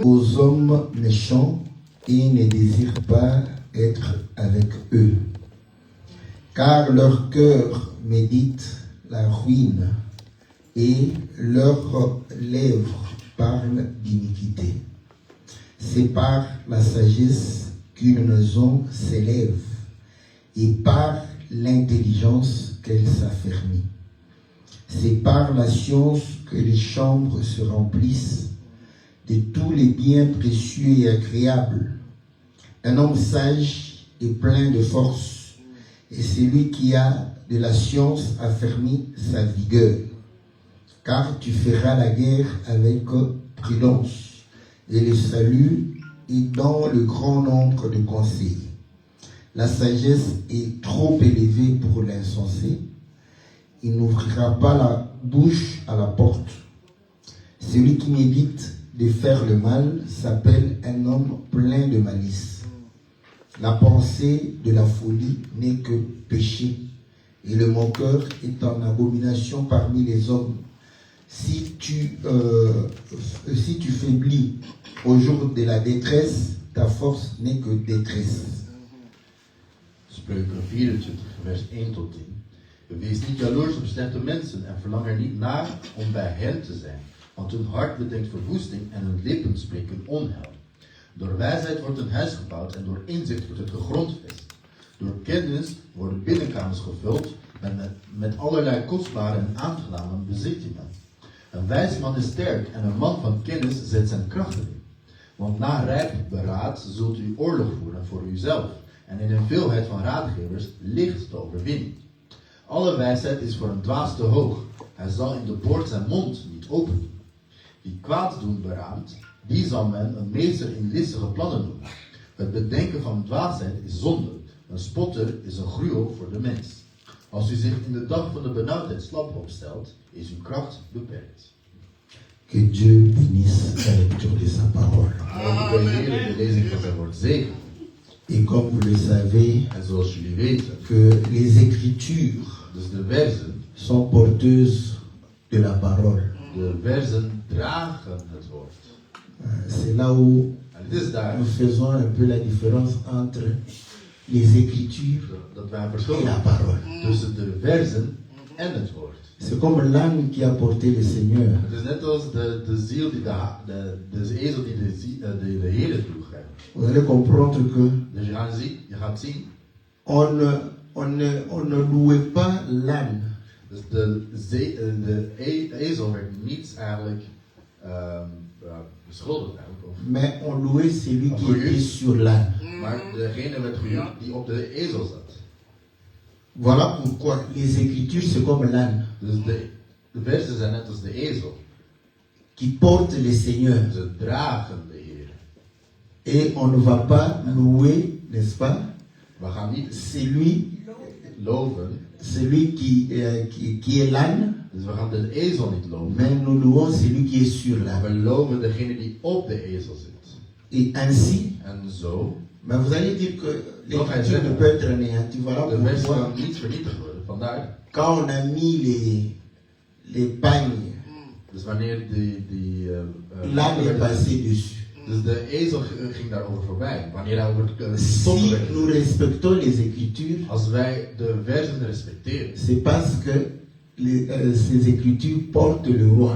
aux hommes méchants et ne désire pas être avec eux. Car leur cœur médite la ruine et leurs lèvres parlent d'iniquité. C'est par la sagesse qu'une maison s'élève et par l'intelligence qu'elle s'affermit. C'est par la science que les chambres se remplissent de tous les biens précieux et agréables. Un homme sage est plein de force, et celui qui a de la science affermit sa vigueur. Car tu feras la guerre avec prudence, et le salut est dans le grand nombre de conseils. La sagesse est trop élevée pour l'insensé. Il n'ouvrira pas la bouche à la porte. Celui qui médite de faire le mal s'appelle un homme plein de malice. La pensée de la folie n'est que péché, et le moqueur est en abomination parmi les hommes. Si tu faiblis au jour de la détresse, ta force n'est que détresse. Spreuken 24, vers 1 tot 10. Wees niet jaloers op slechte mensen en verlang er niet naar om bij hen te zijn, want hun hart bedenkt verwoesting en hun lippen spreken onheil. Door wijsheid wordt een huis gebouwd en door inzicht wordt het gegrondvest. Door kennis worden binnenkamers gevuld met allerlei kostbare en aangename bezittingen. Een wijs man is sterk en een man van kennis zet zijn krachten in. Want na rijp beraad zult u oorlog voeren voor uzelf. En in een veelheid van raadgevers ligt de overwinning. Alle wijsheid is voor een dwaas te hoog. Hij zal in de poort zijn mond niet openen. Wie kwaad doen beraamt, die zal men een meester in listige plannen noemen. Het bedenken van dwaasheid is zonde. Een spotter is een gruwel voor de mens. Als u zich in de dag van de benauwdheid slap opstelt, is uw kracht beperkt. Que Dieu bénisse la lecture de sa parole. Mogen de Heer de lezing van zijn woord zegenen. Et comme vous le savez, En zoals jullie weten, que les Écritures dus de verzen, sont porteuses de la parole. de verzen dragen het woord. C'est là où En het is daar nous faisons un peu la différence entre les Écritures dat wij een et verschil la maken parole. tussen de verzen en het woord. C'est comme l'âne qui a porté le Seigneur. Het is net als de ziel die de ezel die de Heer droeg. Vous allez comprendre que Dus je gaat zien, on ne louait pas l'âne, dus de ezel werd niet eigenlijk beschuldigd eigenlijk, mais on louait celui qui était sur l'âne. maar degene werd gehuurd die op de ezel zat. Voilà pourquoi les Écritures c'est comme l'âne Dus de versen zijn net als de ezel. qui porte le Seigneur. Ze dragen de Heer. Et on ne va pas louer, n'est-ce pas, We gaan niet celui loven, qui est l'âne, dus we gaan de ezel niet loven. mais nous louons celui qui est sur Maar we l'âne. loven degene die op de ezel zit. Et ainsi, En zo, mais vous allez dire que l'écriture ne peut être anéantie. Voilà de versen pourquoi kan niet vernietigd worden. Vandaar, quand on a mis les pagnes, dus wanneer l'âne est passé dessus. dus de ezel ging daarover voorbij. Wanneer hij over de stoppen Si werd. nous respectons les Écritures, Als wij de versen respecteren. c'est parce que ces Écritures portent le roi.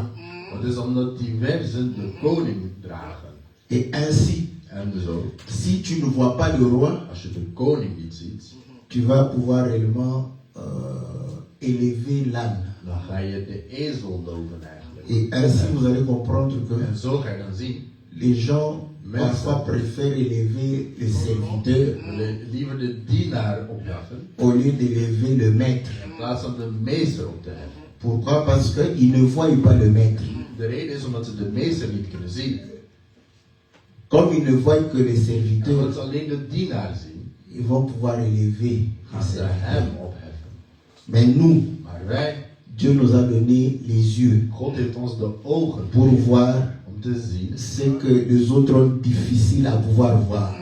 Het is omdat die versen de koning dragen. Et ainsi, En zo, si tu ne vois pas le roi, als je de koning niet ziet, tu vas pouvoir réellement élever l'âne. dan ga je de ezel loven eigenlijk. Et ainsi, vous allez comprendre que En zo ga je dan zien, les gens parfois préfèrent élever le serviteur liever de dienaar opjagen, au lieu d'élever le maître. in plaats van de meester op te heffen. Pourquoi? Parce qu'ils ne voient pas le maître. De reden is omdat ze de meester niet kunnen zien. Comme ils ne voient que les En serviteurs, omdat ze alleen de dienaar zien, ils vont pouvoir élever le gaan ze hem serviteur. opheffen. Mais nous, Maar wij, Dieu nous a donné les yeux God heeft ons de ogen pour voir om te zien ce que les autres ont difficile à pouvoir voir.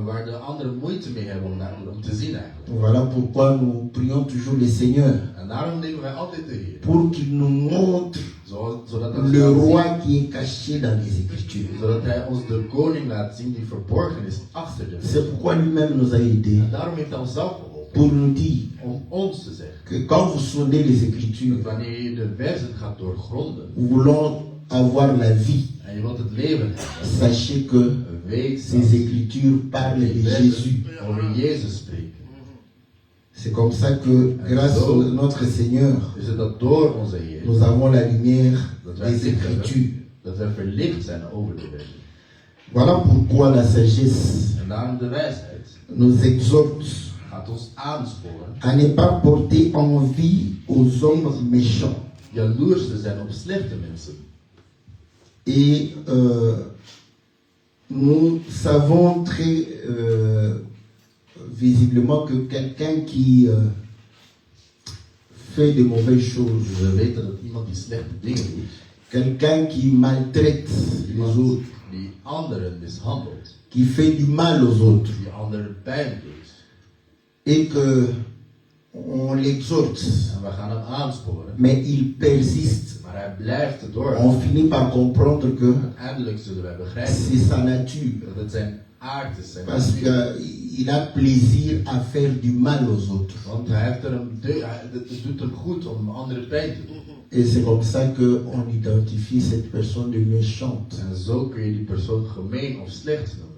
waar de anderen moeite mee hebben om te zien eigenlijk. Voilà pourquoi nous prions toujours le Seigneur En daarom nemen wij altijd de Heer. pour qu'il nous montre Zodat hij le ons laat roi zien, qui est caché dans les Écritures. zodat hij ons de koning laat zien die verborgen is achter de C'est wet. pourquoi lui-même nous a aidés En daarom heeft hij ons zelf geholpen pour nous dire om ons te zeggen que quand vous sondez les Écritures, dat wanneer je de versen gaat doorgronden vous voulez avoir la vie, en je wilt het leven hebben, sachez que weet ces Écritures parlent de Jésus. over Jezus spreken. C'est comme ça que, grâce à notre Seigneur, Is het dat door onze Heer nous avons la lumière dat wij des licht Écritures. hebben, dat wij verlicht zijn over de wereld. Voilà pourquoi la sagesse En daarom de wijsheid nous exhorte gaat ons aansporen à ne pas porter envie aux hommes méchants. jaloers te zijn op slechte mensen. Et nous savons très visiblement que quelqu'un qui fait de mauvaises choses, We weten dat iemand die slechte dingen doet, quelqu'un qui maltraite les iemand autres, die anderen mishandelt, qui fait du mal aux autres, die anderen pijn doet. et que on l'exhorte, En we gaan hem aansporen, mais il persiste. maar hij blijft het door. On finit par comprendre que Uiteindelijk zullen wij begrijpen c'est sa nature, dat het zijn aard is, zijn parce natuur. qu'il a plaisir à faire du mal aux autres. Want het doet hem goed om anderen pijn te doen. Et c'est comme ça qu'on identifie cette personne de méchante. En zo kun je die persoon gemeen of slecht noemen.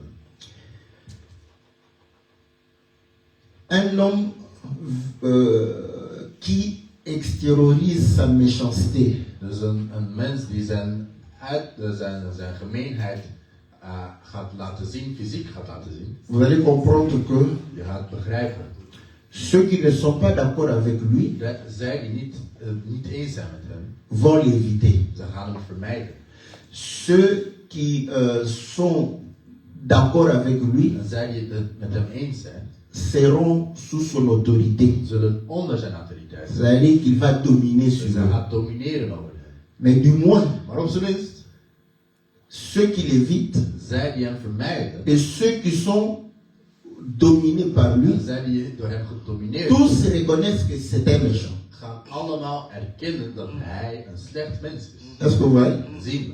Un homme qui extériorise sa méchanceté Dus een mens die zijn gemeenheid gaat laten zien, fysiek gaat laten zien. vous allez comprendre que Je gaat begrijpen ceux qui ne sont pas d'accord avec lui dat zij die niet eens zijn met hem, vont l'éviter. ze gaan hem vermijden. Ceux qui sont d'accord avec lui En zij die het met hem eens zijn, seront sous son autorité. zullen onder zijn autoriteit zijn. C'est-à-dire qu'il va dominer Dus sur hij eux. gaat domineren over hem. Mais du moins, Maar op zijn minst, ceux qui l'évitent zij die hem vermijden, et ceux qui sont dominés par lui, en zij die door hem gedomineerd tous reconnaissent que c'est un méchant. gaan allemaal erkennen dat hij een slecht mens is. Est-ce que vous voyez? Dat zien we.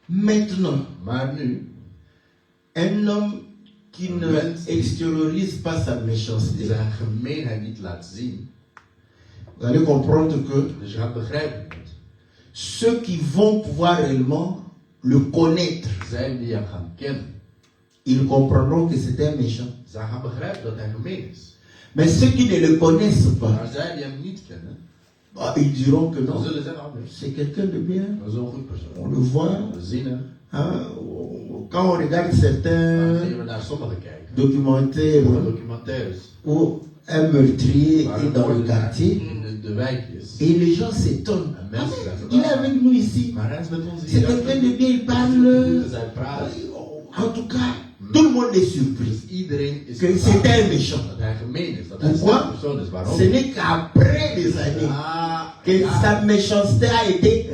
Maintenant, Maar nu, un homme qui ne Mens- extériorise pas sa die méchanceté, zijn gemeenheid niet laat zien, vous allez comprendre que dus je gaat begrijpen dat ceux qui vont pouvoir réellement le connaître, zij die hem gaan kennen, ils comprendront que c'est un méchant. zij gaan begrijpen dat hij gemeen is. Mais ceux qui ne le connaissent pas, Maar zij die hem niet kennen, ils diront que dan non, zullen zeggen, c'est quelqu'un de bien. dat is een goed persoon. On le voit. We zien hem, Hein, quand on regarde maar certains wanneer we naar sommigen kijken, documentaires documentaires, où un meurtrier waar est een dans le moordenaar quartier in de wijk is, et les gens s'étonnent. en Ah, mensen mais zeggen, il est avec nous ici. maar hij is met ons C'est hier. quelqu'un de bien, il parle. Zij praten. En tout cas, tout le monde est surpris Dus iedereen is que verbaasd c'est un méchant. dat hij gemeen is, dat hij een Pourquoi? slecht persoon is. Waarom? Ce n'est qu'après des années que sa méchanceté a été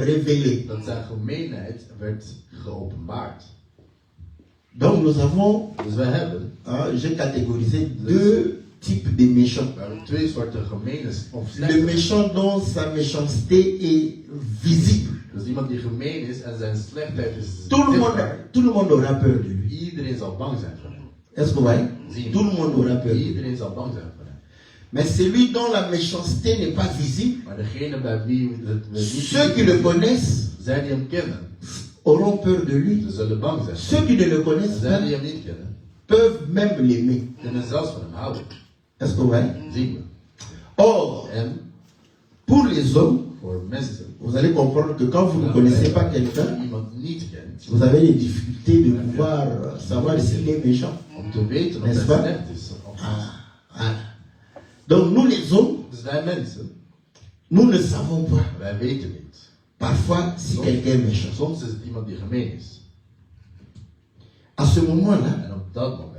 révélée. dat zijn gemeenheid werd geopenbaard. Donc nous avons, Dus wij hebben, j'ai catégorisé deux types de méchants. we hebben twee soorten gemene of Le slechte. méchant dont sa méchanceté est visible. Dus iemand die gemeen is en zijn slechtheid is Tout zichtbaar. le monde aura peur de lui. Iedereen zal bang zijn voor hem. Est-ce que vous voyez? Zien. Tout le monde aura peur de lui. Iedereen zal bang zijn voor hem. Mais celui dont la méchanceté n'est pas visible, Maar degene bij wie we niet ceux qui le connaissent zij die hem kennen, auront peur de lui. ze zullen bang zijn. Ceux qui ne le En connaissent zij pas die hem niet kennen, peuvent même l'aimer. kunnen zelfs van hem houden. Est-ce que vous voyez? Zien we. Or, En pour les hommes, voor mensen, vous allez comprendre que quand vous ne connaissez pas quelqu'un, iemand niet kent, vous avez des difficultés de pouvoir savoir s'il est méchant. om te weten of N'est-ce hij pas? slecht is. Of Ah. Donc nous les hommes, Dus wij mensen, nous ne savons pas wij weten niet. parfois si quelqu'un est méchant. Soms is het iemand die gemeen is. À ce moment-là, En op dat moment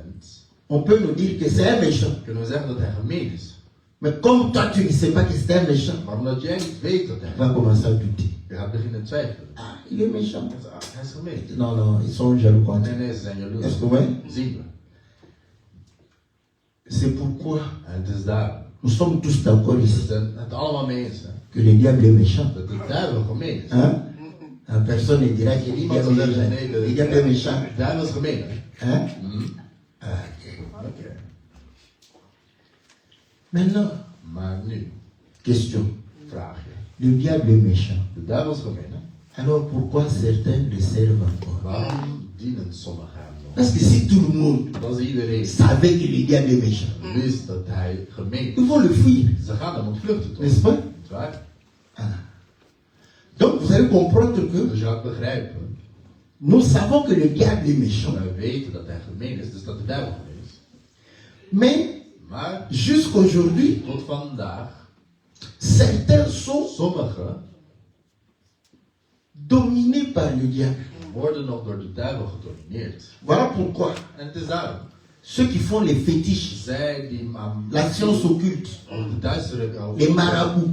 on peut nous dire que c'est un méchant. kunnen we zeggen dat hij gemeen is. Mais comme toi, tu ne sais pas que c'est un méchant, Maar omdat jij niet weet dat tu hij vas commencer à douter. je gaat beginnen twijfelen. Ah, il est méchant. Hij is gemeen. Non, non, ils sont jaloux contre. Nee, ze zijn jaloers. Est-ce que oui? Zien we. C'est pourquoi En het is daar. nous sommes tous d'accord We ici zijn het allemaal mee eens. Hè? que le diable est méchant. Dat de duivel gemeen is. Hein? Personne ne dira que le Niemand diable zal est zeggen, méchant. nee, Le diable est méchant. de duivel is gemeen. Hè? Hein? Ah, ok. Oké. Maintenant, Maar nu, question. vraagje. Le diable est méchant. De duivel is gemeen. Hè? Alors pourquoi certains le servent encore? Waarom dienen sommigen hem nog? Parce que si tout le monde Als iedereen savait que le diable est méchant, wist dat hij gemeen ils is. vont le fuir, Ze gaan hem ontvluchten toch? n'est-ce pas? Niet waar? Ah. Donc vous allez comprendre que Dus je gaat begrijpen. nous savons que le diable est méchant. Wij weten dat hij gemeen is, dus dat de duivel gemeen is. Mais Maar jusqu'aujourd'hui, tot vandaag, certains sont sommigen dominés par le diable. worden nog door de duivel gedomineerd. Voilà pourquoi En het is daarom. ceux qui font les fétiches, Zij die aan la science occulte, over de duistere les marabouts,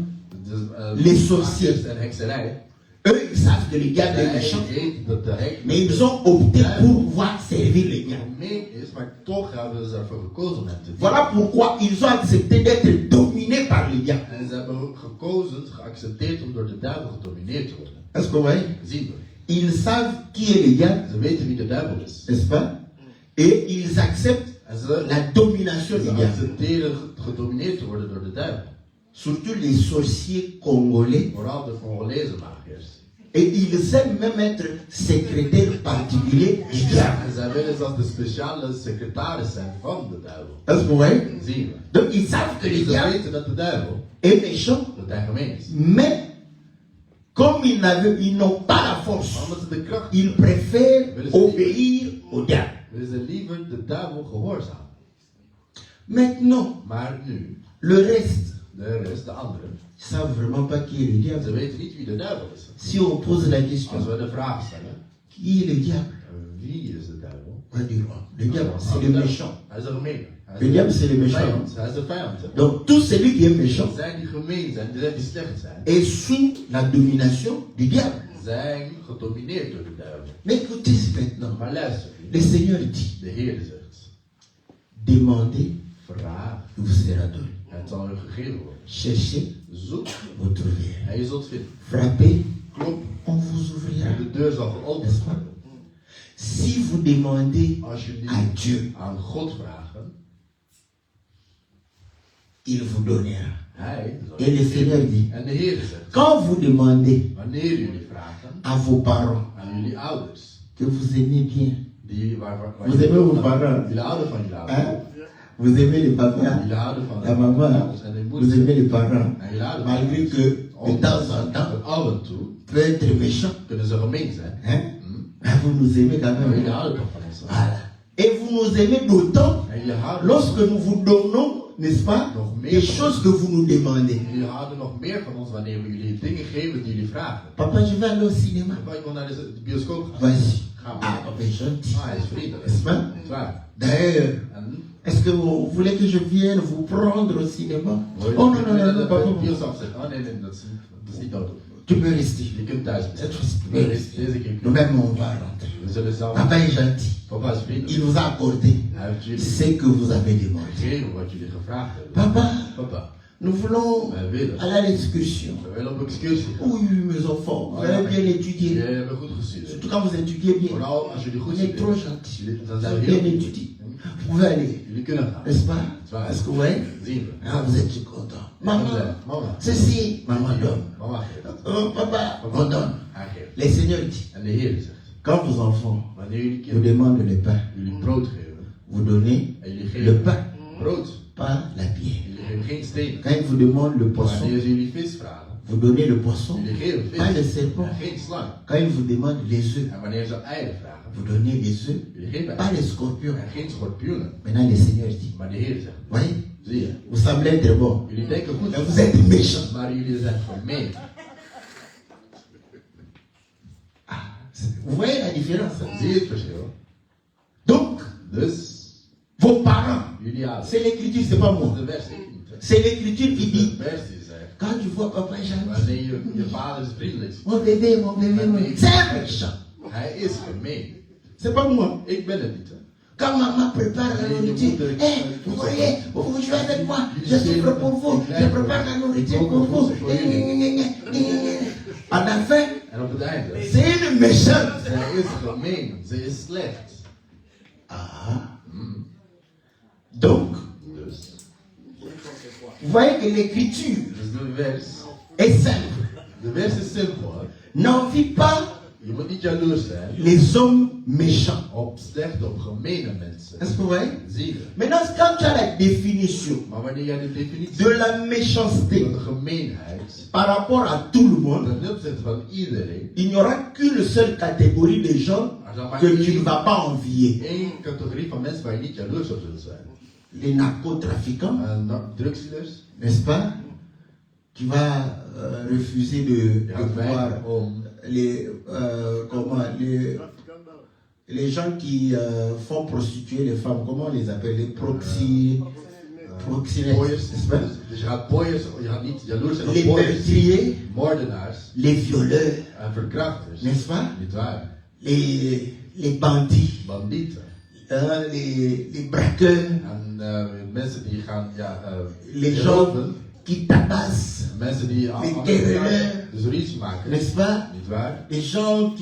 de, les sorciers, magiërs en hekserij, eux ils savent que le diable est zij méchant, weten dat de hek mais ils ont opté pour pouvoir servir le diable. gemeen is, maar toch hebben ze ervoor gekozen om hem te dienen. Voilà pourquoi ils ont accepté d'être dominés par le diable. En ze hebben gekozen, geaccepteerd om door de duivel gedomineerd te worden. Est-ce que vous voyez? Zien we. Ils savent qui est le diable, Ze weten wie de duivel is. n'est-ce pas? Et ils acceptent En ze, la domination du ze diable. accepteren gedomineerd te worden door de duivel. Surtout les sorciers congolais. Vooral de Congolese magiërs. Et ils aiment même être secrétaires particuliers du diable. En zij willen zelfs de speciale secretaris zijn van de duivel. Est-ce que vous voyez? Zien we. Donc ils savent que le Ze diable weten dat de duivel, est méchant, dat hij gemeen is. mais comme ils n'ont pas la force, Maar omdat ze de kracht ils préfèrent obéir au diable. willen ze liever de duivel gehoorzamen. Maintenant, Maar nu, le reste, de rest, de anderen, ils ne savent vraiment pas qui est le ze diable. weten niet wie de duivel is. Si on pose la question, Als we de vraag stellen, qui est le diable? wie is de duivel? On va dire, le diable, c'est le méchant. Hij is een gemeen. Le diable, c'est le méchant. vijand. Hij is de vijand. Hè. Donc tout celui qui est méchant Zijn die gemeen zijn, die slecht zijn, est sous la domination du diable. zijn gedomineerd door de duivel. Mais écoutez maintenant, Maar luister, le Seigneur dit, de Heer zegt, demandez, vraag, il vous sera donné. het zal u gegeven worden. Cherchez, Zoek vous trouverez. en je zult vinden. Frappez, Klop on vous ouvrira. en de deur zal geopend worden. Si vous demandez Als jullie à Dieu, aan God vragen, il vous donnera. Hij zal Et le je Seigneur geven. dit, En de Heer zegt, quand vous demandez wanneer jullie vragen à vos parents aan jullie ouders, que vous aimez bien, die waar Vous aimez vos parents? jullie houden van jullie hein? ouders, Vous aimez les papas, jullie houden van la maman, ouders en de vous moeders, aimez les parents, en jullie houden malgré van que de temps en temps, dat af en toe peut être méchant, kunnen ze gemeen zijn. hein? Mais vous nous aimez quand Maar jullie même. houden toch van ons. Voilà. Et vous nous aimez d'autant En jullie houden, lorsque nous vous donnons, n'est-ce pas, des choses que vous nous demandez. jullie houden nog meer van ons wanneer we jullie dingen geven die jullie vragen. Papa, je vais aller au cinéma. Papa, ik wil naar de bioscoop gaan. Vas-y. Ga Ah, maar. papa est gentil. Ah, hij is vriendelijk. N'est-ce pas? Niet waar. D'ailleurs, En est-ce que vous voulez que je vienne vous prendre au cinéma? wil je Oh dat non, ik non, non, de non, papa. bioscoop zit? Oh nee, nee, dat is niet nodig. Tu peux rester. Je kunt thuis Cette blijven. fois-ci, tu peux rester. Deze keer kun je. Nous-mêmes, on va rentrer. We zullen zelf. Papa est gentil. Papa is vriendelijk. Il vous a accordé Hij heeft jullie ce que vous avez demandé. gegeven wat jullie gevraagd hebben. Papa, Papa, nous voulons wij willen. aller à l'excursion. We willen op excursie gaan. Oui, mes enfants, vous avez bien étudié. Jullie hebben goed gestudeerd. Surtout quand vous étudiez bien. Vooral als jullie goed Vous êtes trop studeren. gentil. Jullie- Dan Vous zijn avez we bien heel étudié. Vous pouvez aller. Jullie kunnen gaan. N'est-ce pas? Zwaar. Est-ce que vous voyez? Zien we. Ah, vous êtes content. Maman, Mama. ceci, maman donne. Mama geeft. Papa, on donne. Hij geeft. Le Seigneur dit, En de Heer zegt, quand vos enfants wanneer jullie vous kinderen demandent le pain, jullie brood geven, vous donnez en jullie le geven pain, brood, pas la pierre. jullie geven geen steen. Quand ils vous demandent le poisson, Wanneer ze jullie vis vragen, vous donnez le poisson, jullie geven pas le vis, serpent. en geen slang. Quand ils vous demandent les œufs, En wanneer ze eieren vragen, vous donnez les œufs, jullie geven pas eieren. les scorpions. En geen schorpioenen. Maintenant, le Seigneur dit, Maar de Heer zegt, voyez, zie je, vous semblez être bon, jullie denken goed, mais vous êtes méchant. maar jullie zijn gemeen. Vous voyez la différence? Zie je het verschil? Donc, Dus, vos parents, jullie ouders. c'est l'écriture, c'est pas Dat is moi. de vers, ik niet. C'est l'écriture qui De dit, vers die zegt, quand tu vois papa gentil, wanneer je vader is vriendelijk ziet, mon bébé, c'est un méchant. hij is gemeen. C'est pas moi. Ik ben het niet, hè. Quand maman prépare la nourriture, vous voyez, vous jouez avec moi, je souffre pour vous, je prépare la nourriture pour vous. À la fin, En op het einde, c'est une méchante. zij is gemeen, ze is slecht. Ah. Donc, Dus, vous voyez que l'écriture dus de vers, est simple. de vers is simpel, hè. N'envie pas Je moet niet jaloers zijn les hommes méchants. op slechte, op gemene mensen. Est-ce que vous voyez? Zie je. Maintenant, quand tu as la définition Maar wanneer jij de definitie de la van méchanceté de gemeenheid par rapport à tout le monde, ten opzichte van iedereen, il n'y aura qu'une seule catégorie de gens que tu ne vas pas envier. één categorie van mensen waar je niet jaloers op zult zijn. Les narcotrafiquants, Drugsdealers. n'est-ce pas? Tu vas refuser de pouvoir les gens qui font prostituer les femmes, comment on les appelle? Les proxénètes, n'est-ce pas? Dus je gaat boyers, je gaat niet jaloers zijn op Les boyers, meurtriers, moordenaars les violeurs, en verkrachters. n'est-ce pas? Niet waar. Les bandits, Bandieten. les braqueurs, En mensen die gaan, les gens roven. qui tabassent, Mensen die les terreurs, dus ruzie maken. n'est-ce pas? Niet waar. Les gens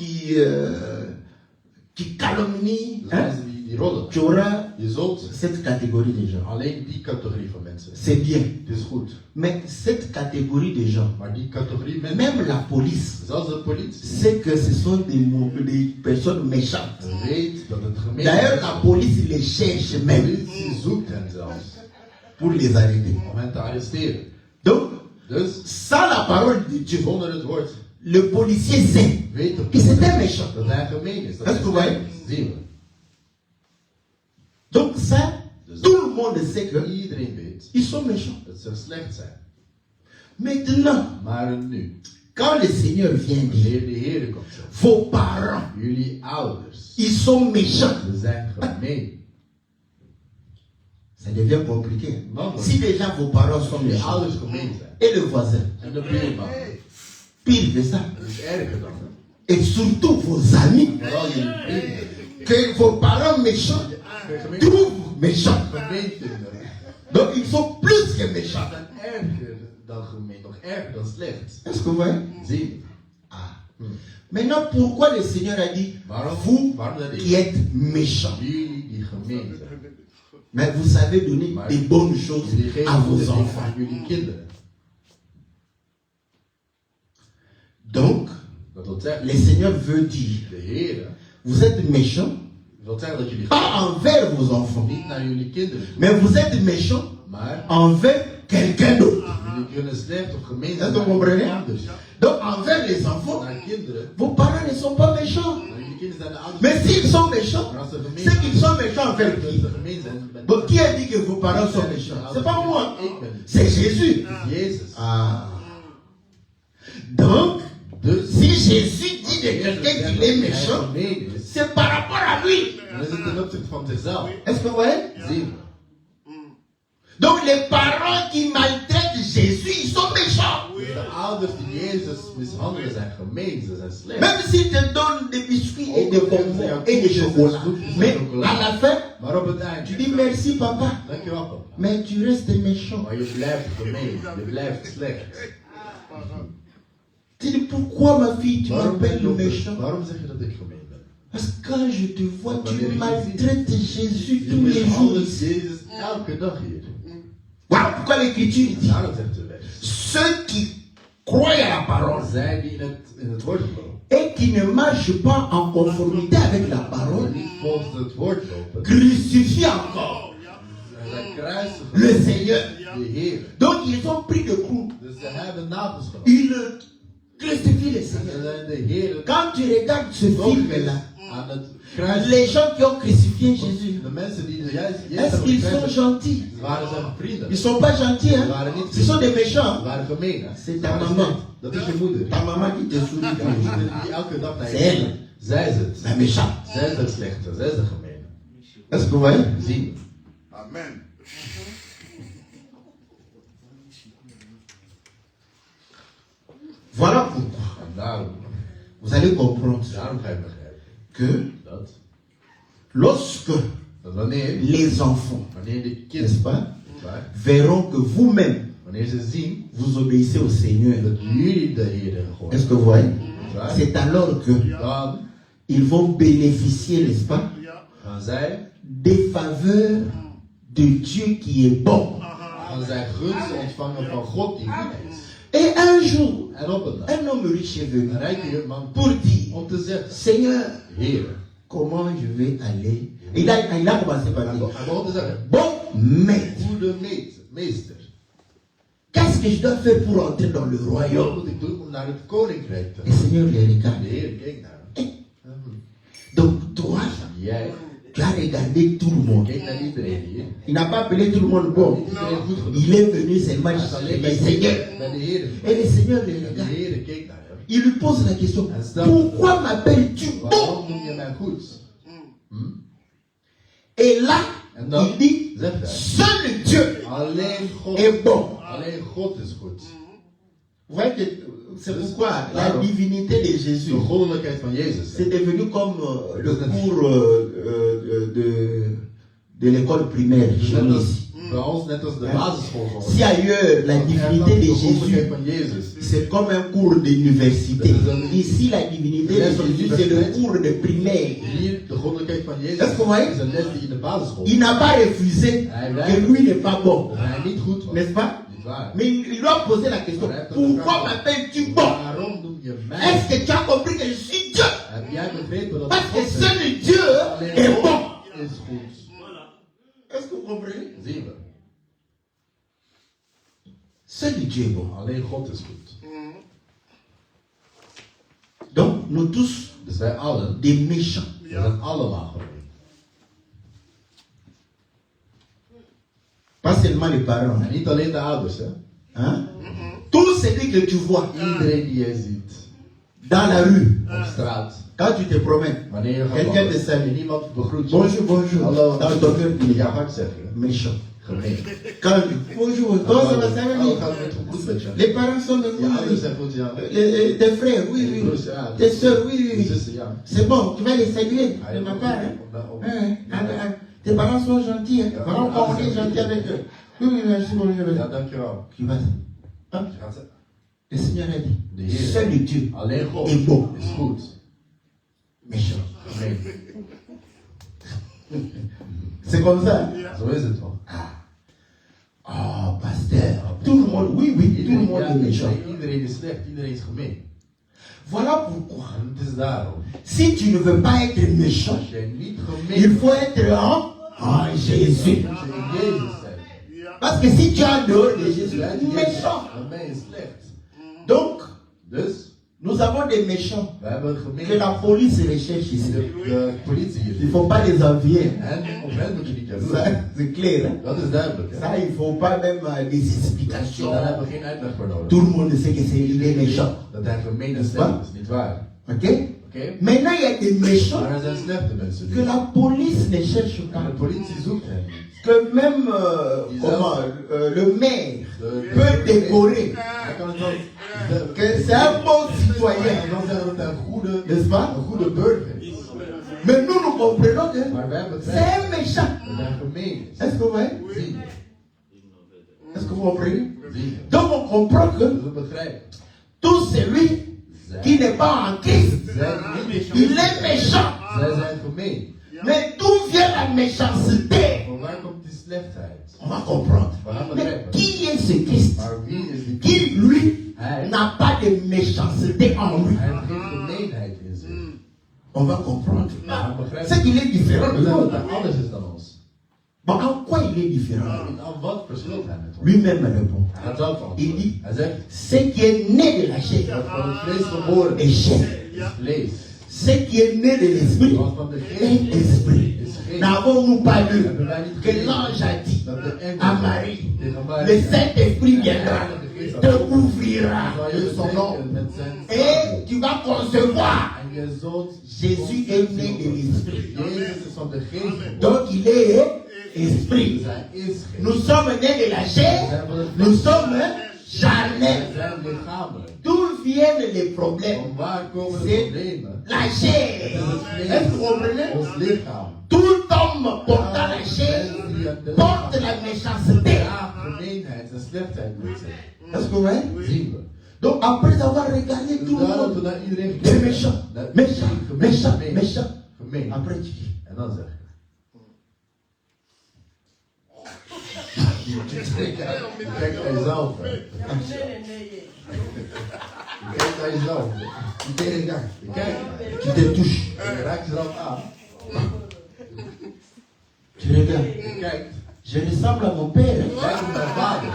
qui calomnient, Dus hein? mensen die rollen. Tu auras Je zult cette catégorie de gens. alleen die categorie van mensen. C'est bien. Het is goed. Mais cette catégorie de gens, Maar die categorie mensen, même la police, zelfs de politie, sait que ce sont des personnes méchantes. weet dat het gemeen D'ailleurs, is. la police les cherche De même politie zoekt hen zelfs pour les arrêter. om hen te arresteren. Donc, Dus sans la parole de Dieu, zonder het woord le policier sait weet op que c'est un méchant. dat hij gemeen is. Dat Est-ce que vous voyez? zien we. Donc ça, tout le monde sait que Iedereen weet ils sont méchants. dat ze slecht zijn. Maintenant, Maar nu, quand le Seigneur vient dire, wanneer de Heer komt zeggen, vos parents, jullie ouders, ils sont méchants, ze zijn gemeen. ça devient compliqué. Non, Si déjà vos parents sont Je méchants, ouders gemeen zijn. et le voisin, En de buurman. pire que ça, Dat is erger dan. Hè? et surtout vos amis, Vooral jullie vrienden. que vos parents méchants trouvent méchants. Gemeen vinden. Donc ils sont plus que méchants. Dat zijn erger dan gemeen. Nog erger dan slecht. Est-ce que vous voyez? Zien. Ah. Maintenant, pourquoi le Seigneur a dit, vous qui êtes méchants, Jullie die gemeen zijn. mais vous savez donner des bonnes choses Jullie à geven vos goede dingen enfants. aan jullie kinderen. Donc, Dat wil zeggen, le Seigneur veut dire, de Heer vous êtes méchants, wil zeggen dat jullie pas envers vos enfants, niet naar jullie kinderen toe, mais vous êtes méchants maar envers quelqu'un d'autre. jullie kunnen slecht of gemeen Est-ce zijn que vous comprenez? naar ouders. Donc, envers les enfants, Naar kinderen, vos parents ne sont pas méchants. naar jullie kinderen zijn de ouders. Mais s'ils sont méchants, Maar als ze gemeen c'est qu'ils sont méchants envers dat qui? ze gemeen zijn met Bon, qui a dit que vos parents sont méchants? C'est pas moi, Ik ben niet. c'est Jésus. Het is Jezus. Ah. Donc, Dus si Jésus dit de quelqu'un qu'il est méchant, gemeen is, c'est par rapport à lui. dan is het ten opzichte van zichzelf. Est-ce que vous voyez? Zien we. Donc, les parents qui maltraitent Jésus, ils sont méchants. Dus de ouders die Jezus mishandelen zijn gemeen, ze zijn slecht. Même s'ils te donnent des biscuits et des bonbons et des chocolats. Mais à la fin, Maar op het tu einde, dis merci papa. dankjewel papa. Mais tu restes méchant. Maar je blijft gemeen, je blijft slecht. Tu dis pourquoi ma fille, tu Waarom ben m'appelles je méchant? Waarom zeg je dat ik gemeen ben? Parce que quand je te vois, tu Wanneer ik je maltraites Jésus Je tous les jours mishandelt ici. Jezus elke dag hier. Voilà pourquoi l'Écriture dit, Daarom zegt de wet. ceux qui croient à la parole Zij die in het woord geloven, et qui ne marchent pas en conformité avec la parole, die niet volgens het woord lopen, crucifient encore zij kruisigen le Seigneur. de Heer. Donc ils ont pris de coups. Dus ze hebben nagels genomen. Ils crucifient le En Seigneur. ze zijn de Heer Quand tu regardes ce film-là, aan het kruis. les gens qui ont crucifié Jésus, De mensen die juist Jezus est-ce hebben qu'ils sont gekruisigd, gentils? waren zijn vrienden. Ils ne sont pas gentils, hein? Ce sont des Ze méchants. waren gemeen. Hè? C'est Ze ta waren maman. slecht. Dat is je moeder. Ta maman qui te sourit tous les jours. Die elke dag naar je C'est elle. kijkt. Zij is het. La méchante. Zij is de slechte. Zij is de gemene. Est-ce que vous voyez? Zien. Amen. Voilà pourquoi En daarom, vous allez comprendre daarom ga je begrijpen que dat lorsque wanneer les enfants, de n'est-ce kinderen, pas, waar, verront que vous-même, wanneer ze zien vous obéissez au Seigneur, dat jullie de Heer est-ce gehoord que vous voyez? waar, C'est alors que dan ils vont bénéficier, n'est-ce pas, gaan zij des faveurs de Dieu qui est bon. gaan zij gunsten ontvangen van God die goed is. Et un jour, En op een dag, un homme riche est venu een rijke man pour dire, om te zeggen, Seigneur, Heer, comment je vais aller? Il a commencé par hij dire, begon te zeggen, bon maître, goede meester, qu'est-ce que je dois faire pour entrer dans le wat royaume? moet ik doen om naar het koninkrijk te Le Seigneur les gaan? regarde. De Heer keek naar hem. Donc toi, Jij tu as regardé tout le monde. keek naar iedereen hier. Il n'a pas appelé tout le monde bon. Iedereen goed genoeg. Il est venu seulement Hij is alleen chez bij le de Seigneur. Heer. Et le Seigneur les En de regarde. Heer keek naar hem. Il lui pose la question, pourquoi m'appelles-tu bon? Waarom noem je mij goed? Et là, En dan il dit, zegt hij, seul Dieu alleen God, est bon. alleen God is goed. Vous voyez que c'est pourquoi la divinité de Jésus, De goddelijkheid van Jezus. c'est devenu comme le cours de l'école primaire chez nous ici. Bij ons net als de basisschool. Si ailleurs la divinité de Jésus, van Jezus. c'est comme un cours d'université. Ici, la divinité de Jésus, c'est le cours de primaire. Hier, de goddelijkheid van Jezus Est-ce que vous voyez? is een les die in de basisschool. Il n'a pas refusé que lui n'est pas bon. Dat hij niet goed was. N'est-ce pas? Niet waar. Mais il doit poser la question, pourquoi m'appelles-tu bon? Waarom noem je mij? Est-ce que tu as compris que je suis Dieu? Heb jij begrepen dat Parce que God seul Dieu est bon. is goed? Est-ce que vous comprenez? Zien we. Seul Dieu est bon. Alleen God is goed. Donc, nous tous, Dus wij allen, des méchants. we zijn allemaal gewoon. Pas seulement les parents. En niet alleen de ouders, hè. Hein? Tout celui que tu vois Iedereen die jij ziet. dans la rue, Op straat. quand tu te promènes, Wanneer je gaat quelqu'un te wandelen. salue. En niemand begroet je. Bonjour, bonjour. Hallo. Dans ton cœur, il In est je hart zeggen. méchant. Gemeen. Quand bonjour, comment ça va, ça va Hallo, bien? gaat het goed met je? Les parents sont de Je ouders nous. zijn goed, ja. Tes frères, oui, Je oui. broers, ja. Tes soeurs, oui, Je oui. zussen, ja. C'est bon, tu vas les saluer Ah, de ma part. Hein? op- Hein? Tes parents sont gentils. Hein? Ja, Vraiment, ja, on est ja. gentil avec eux. Oui, oui, merci, bonjour. Ja, dankjewel. Qui va? Hein? Je gaat zeggen. Le Seigneur a dit, De Heer. seul Dieu Alleen God est bon. is goed. Méchant. Gemeen. C'est comme ça. Zo is het wel. Oh, pasteur. Tout le monde, oui, oui, tout le monde est méchant. Iedereen is slecht, iedereen is gemeen. Voilà pourquoi. En het is daarom. Si tu ne veux pas être méchant, Als jij niet gemeen il faut être en Jésus. moet je in Jezus zijn. Parce que si tu es en dehors de Jésus, Buiten tu es Jezus, méchant. dan ben je slecht. Donc, Dus, nous avons des méchants we hebben que gemeen. la police recherche ici. De politie Il hier. ne faut pas les envier. En op hen moet je niet Ça, jaloers. c'est clair. Hein? Dat is duidelijk. Hè? Ça, il ne faut pas même des explications. Daar hebben we geen uitleg voor nodig. Tout le monde sait que c'est il est méchant. Dat hij gemeen en slecht is, niet waar. Ok? Oké? Maintenant, il y a des méchants Maar er zijn slechte mensen que nu. la police ne cherche En pas. de politie zoekt hen niet. Que même le maire peut décorer. Hij kan het wel. Que c'est un bon citoyen. Hij kan zeggen dat hij N'est-ce pas? een goede burger is. Mais nous, nous comprenons que Maar wij hebben c'est un méchant. dat hij gemeen is. Est-ce que vous voyez? Zie. Est-ce que vous comprenez? Zie. Donc on comprend que Dus we begrijpen. tout celui qui n'est pas en Christ, Zij niet il est méchant. Zij zijn gemeen. Mais d'où vient la méchanceté? Maar waar komt die slechtheid? On va comprendre. Mais qui est ce Christ Maar wie is die? qui, lui, Hij. n'a pas de méchanceté en lui? Hij heeft geen gemeenheid in zich. On va comprendre. Maar we begrijpen. C'est qu'il est différent de We zeggen nous. dat hij anders is dan ons. Bon, en quoi il est différent? Nou, wat verschilt hij met ons? Lui-même répond. Hij gaat zelf Il dit, antwoorden. Hij zegt, ce qui est né de la chair dat van het vlees geboren est chair. is vlees. Ce qui est né de l'esprit Wat van de geest est esprit. is geest. N'avons-nous pas lu Hebben wij niet que gelezen l'ange a dit dat de engel à Marie, tegen Maria le Saint-Esprit viendra, te couvrira zal de je son nom bezegelen met zijn et tu vas concevoir. en je zult Jésus est né de l'esprit. Jezus is van de geest geboren. Donc il est esprit. Dus hij is geest. Nous sommes nés de la chair, nous sommes Wij charnels. zijn lichamelijk. D'où viennent les problèmes? Van waar komen de C'est problemen? la chair. Est-ce que vous comprenez? Ons lichaam. Tout homme portant la chair porte la méchanceté. Ja, gemeenheid en slechtheid met zich. Est-ce que vous voyez? Zien we. Donc après avoir regardé tout le Nadat we monde, naar iedereen des méchants, méchants, méchants, méchants. Gemeen. Après tu dis, En dan zeg je. Je kijkt naar jezelf. Hè. Je kijkt naar jezelf. tu te regardes, Je kijkt. tu te touches, Je raakt jezelf aan. tu regardes. Je kijkt. Je ressemble à mon père. Je kijkt op mijn vader.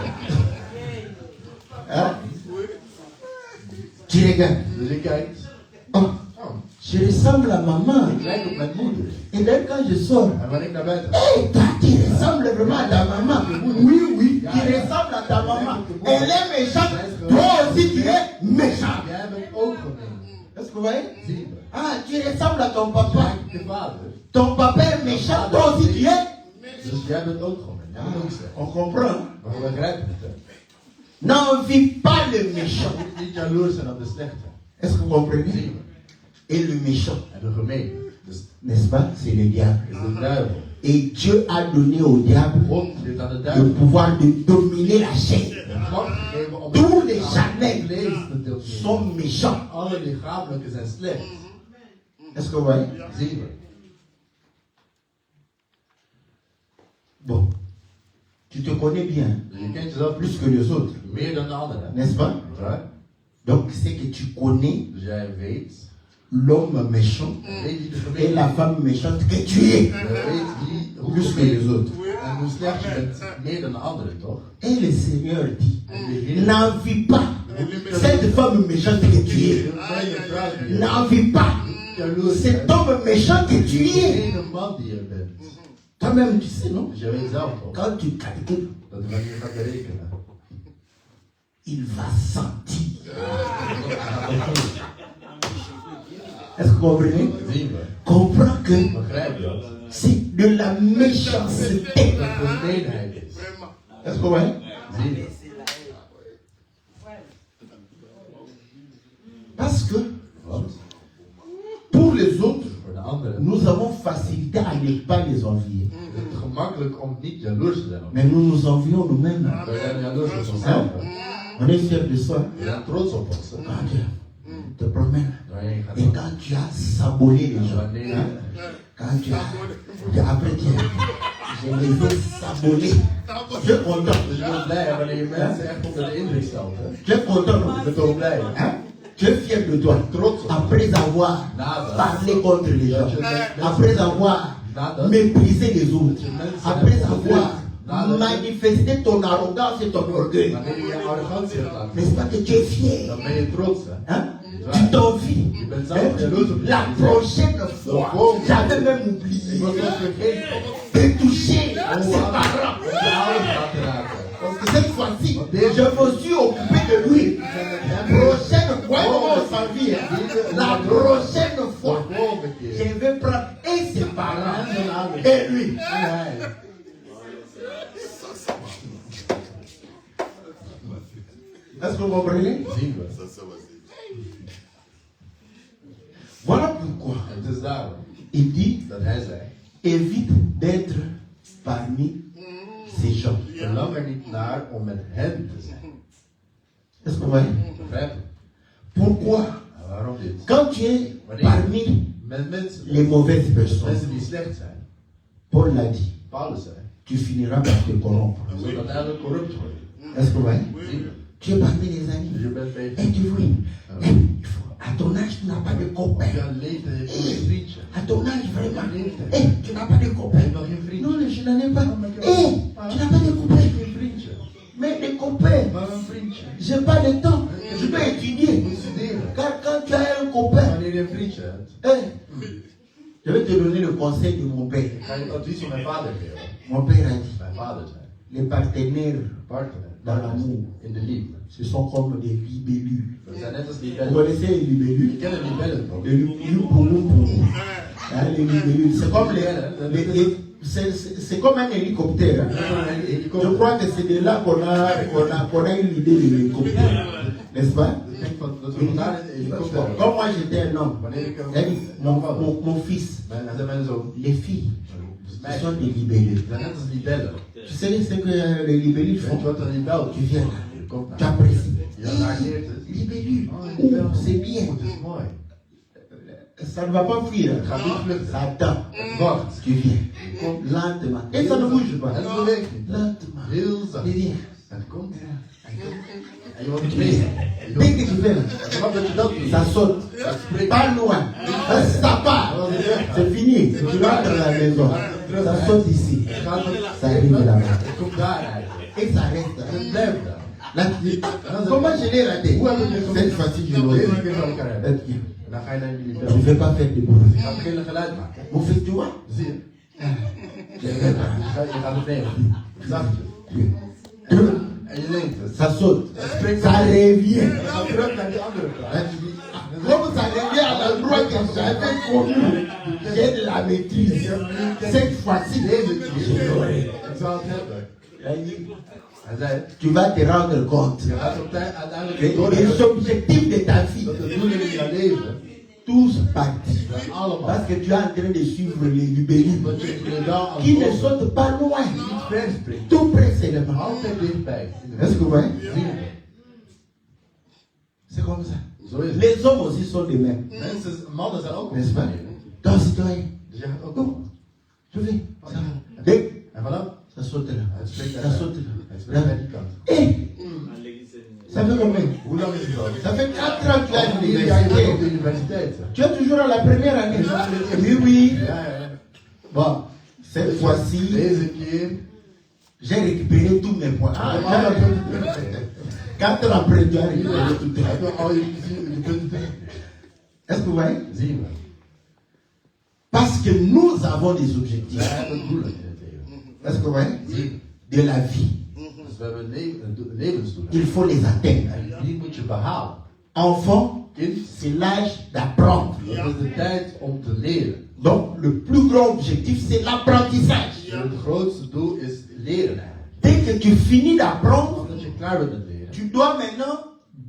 Hein? Tu regardes. Dus je kijkt. Oh, Oh, je ressemble à maman. ik lijk op mijn moeder. Et là, quand je sors, En wanneer ik naar buiten ga. hey, toi, tu ressembles vraiment à ta maman. Oui, oui, tu ressembles à ta maman. Elle est méchante. Toi aussi, tu es méchant. Jij bent ook gemeen. Est-ce que vous voyez? Zien we. Ah, tu ressembles à ton papa. Kijk je vader. Ton papa est méchant. Toi aussi, tu es. Dus jij bent ook gemeen. Jij moet ook zeggen. On comprend. Maar we begrijpen het. Hè. N'envie pas le méchant. Je moet niet jaloers zijn op de slechte. Est-ce que vous comprenez? Zien we. Et le méchant, En de gemeen. Dus n'est-ce pas? C'est le diable. is de duivel. Et Dieu a donné au diable God heeft aan de le duivel pouvoir de dominer la chair. de macht gegeven om Tous les het charnels vlees te deelnemen. sont méchants. Alle lichamelijke zijn slecht. Est-ce que vous voyez? Zien we. Bon. Tu te connais bien, Dus je kent jezelf plus que les autres, meer dan de anderen. n'est-ce pas? Ja? Donc c'est que tu connais Dus jij weet. l'homme méchant Weet je de et gemeen. la femme méchante que tu es, Je weet wie, hoe plus que les autres. en hoe slecht je bent meer dan de anderen, toch? Et le Seigneur dit, En de Heer. n'envie pas cette femme méchante que tu es. Je bent je vrouw die je N'envie pas jaloers cet bent. homme méchant que tu De es. ene man die je bent. Toi-même, tu sais, non? Dus je weet zelf toch? Quand tu calcules, Dat wanneer je gaat berekenen. il va sentir. Est-ce que vous comprenez? Zien we. Comprends que Begrijp je dat? c'est de la méchanceté. Dat gemeenheid is. Est-ce que vous voyez? Zien we. Parce que Want pour les autres, voor de anderen nous avons facilité à ne pas les envier. is het gemakkelijk om niet jaloers te zijn op. Mais nous nous envions nous-mêmes. We zijn jaloers op onszelf. On est fiers de soi. We zijn trots op ons. hè. Quand tu te promènes Waar je gaat et doen. quand tu as sabolé les gens, Wanneer hein, quand tu as, après tu as, je les ai sabolés. Tu es content. Dus je bent blij wanneer je mensen echt onder de indruk stelt. Hè? Tu es content. Je bent ook blij. Hein? Tu es fier de toi. Après avoir parlé contre les gens, après avoir méprisé les autres, après avoir manifesté ton arrogance et ton orgueil. Wanneer je je arrogantie hebt laten N'est-ce pas que tu es fier? dan ben je trots. Hè? Hein? Tu t'envies. Je bent zelf jaloers op La jezelf. prochaine fois, j'avais même Ik oublié was het vergeten de toucher om ses je parents. ouders te raken. Parce que cette fois-ci, je me suis occupé de lui. La prochaine fois, on s'en vient. La prochaine De fois, volgende je keer. vais prendre et ses parents et lui. En hij. Est-ce que vous comprenez? Zien we. Voilà pourquoi En het is daarom il dit dat hij zei: évite d'être parmi ces gens. verlang er niet naar om met hen te zijn. Est-ce que vous voyez? Begrijp je? Pourquoi? En waarom dit? Quand tu es parmi Met mensen, les mauvaises personnes, mensen die slecht zijn. Paul l'a dit, Paulus zei: tu finiras par te corrompre. je zult uiteindelijk corrupt worden. Est-ce que vous voyez? Zien we. Tu es parmi les Dus amis. je bent bij Et tu vois, il faut, à ton âge, tu n'as pas de copain. ja, leeftijd heeft je geen vriendje. À ton âge, vraiment. Leeftijd. Tu n'as pas de Je copain. hebt nog geen vriendje. Non, je n'en ai pas. Tu n'as pas de Je copain. hebt geen vriendje. Mais des copains, Maar een vriendje. j'ai pas de temps. Je peux Je étudier. moet studeren. Car quand tu as un copain, Wanneer je een vriendje hebt, je vais te donner le conseil de mon père. ga je het advies van mijn vader geven. Mon père a dit, Mijn vader zei: les partenaires partner, in de liefde. ce sont comme des libellus. Dat zijn net als Vous libellen. connaissez les Je libellus? kent de libellen toch? Les libellus. Hein, les libellus. C'est comme c'est comme un hélicoptère. Je crois que c'est de là qu'on a une idée de l'hélicoptère. N'est-ce pas? Ik denk dat we vandaar in de kop hebben. Comme moi j'étais un homme, Wanneer ik mon fils, mijn zoon, les filles, dus ce meisjes, sont des libellés. zijn net als libellen. Tu sais ce que les libellés Weet je font? wat een libel Tu viens là, Je komt tu naar. apprécies. Je reageert het. Libellule, Oh, een libel. c'est bien. Het is mooi. Ça ne va pas fuir. Het gaat niet vluchten. Ça attend. Het wacht. Tu viens. Lentement. Et ça ne bouge pas. Het beweegt niet. Lentement. Heel zacht. Tu viens. Het komt. En je wordt het mee. Dès que tu fais là, Vanaf dat je dat doet, ça saute. dat springt. Pas loin. Ça part. C'est fini. Tu rentres à la maison. Ça saute ici. Het gaat met- Ça arrive là-bas. Het komt daar eigenlijk. Et ça reste. En het blijft daar. Là, comment je l'ai raté? Hoe heb ik dit Cette fois-ci, je l'ai Deze raté. keer zal ik haar hebben. Et En dan ga je naar die je libel. ne vais pas faire de bruit. Je gaat geen geluid maken. Vous faites tu vois? Zie je? Je vais pas. Je gaat het nemen. Zachtjes. En je neemt het. Ça saute. springt. Ça revient. En dan gaat het terug naar die andere plaats. Comme ça revient à l'endroit que j'avais connu, j'ai de la maîtrise. Cette fois-ci, Deze je keer. l'aurai. Ik zal het hebben. Hij zei, Tu vas te rendre compte je gaat op tijd uiteindelijk que door les objectifs de ta vie, dat de doelen in je leven tous partent. zijn allemaal. Parce que tu es en train de suivre les libellés Dat je inderdaad als qui ne God sautent pas loin, niet ver springt. tout près seulement. Altijd dichtbij. Est-ce que vous voyez? Zie je? C'est comme ça. Zo is het. Les hommes aussi sont les mêmes, Mensen, mannen zijn ook n'est-ce pas? ontspannen. Ton citoyen, Dus je gaat ook oh, je vais. Ça. Dès En vanaf, ça saute là, het springt ça naar saute là. het springt naar die kant. Et ça fait combien? Hoe lang is het al? Ça fait 4 ans que tu es à 4 jaar je bent op l'université. de universiteit. hè? Tu es toujours à la première année. Oui, oui. Ja, ja. Bon, cette fois-ci, Deze keer. j'ai récupéré tous mes points. Ah, alle punten. 4 ans après, tu as récupéré tout tes Heb je al je punten terug? Est-ce que vous voyez? Zien we. Parce que nous avons des Wij objectifs. hebben doelen in het leven. Est-ce que vous voyez? Zien we. De la vie. Dus we hebben levensdoelen. Il faut les atteindre. En die moet je behalen. Enfant, Kind, c'est l'âge d'apprendre. dat is de tijd om te leren. Donc, le plus grand objectif, c'est l'apprentissage. Het grootste doel is leren eigenlijk. Dès que tu finis d'apprendre, Want als je klaar bent met leren, tu dois maintenant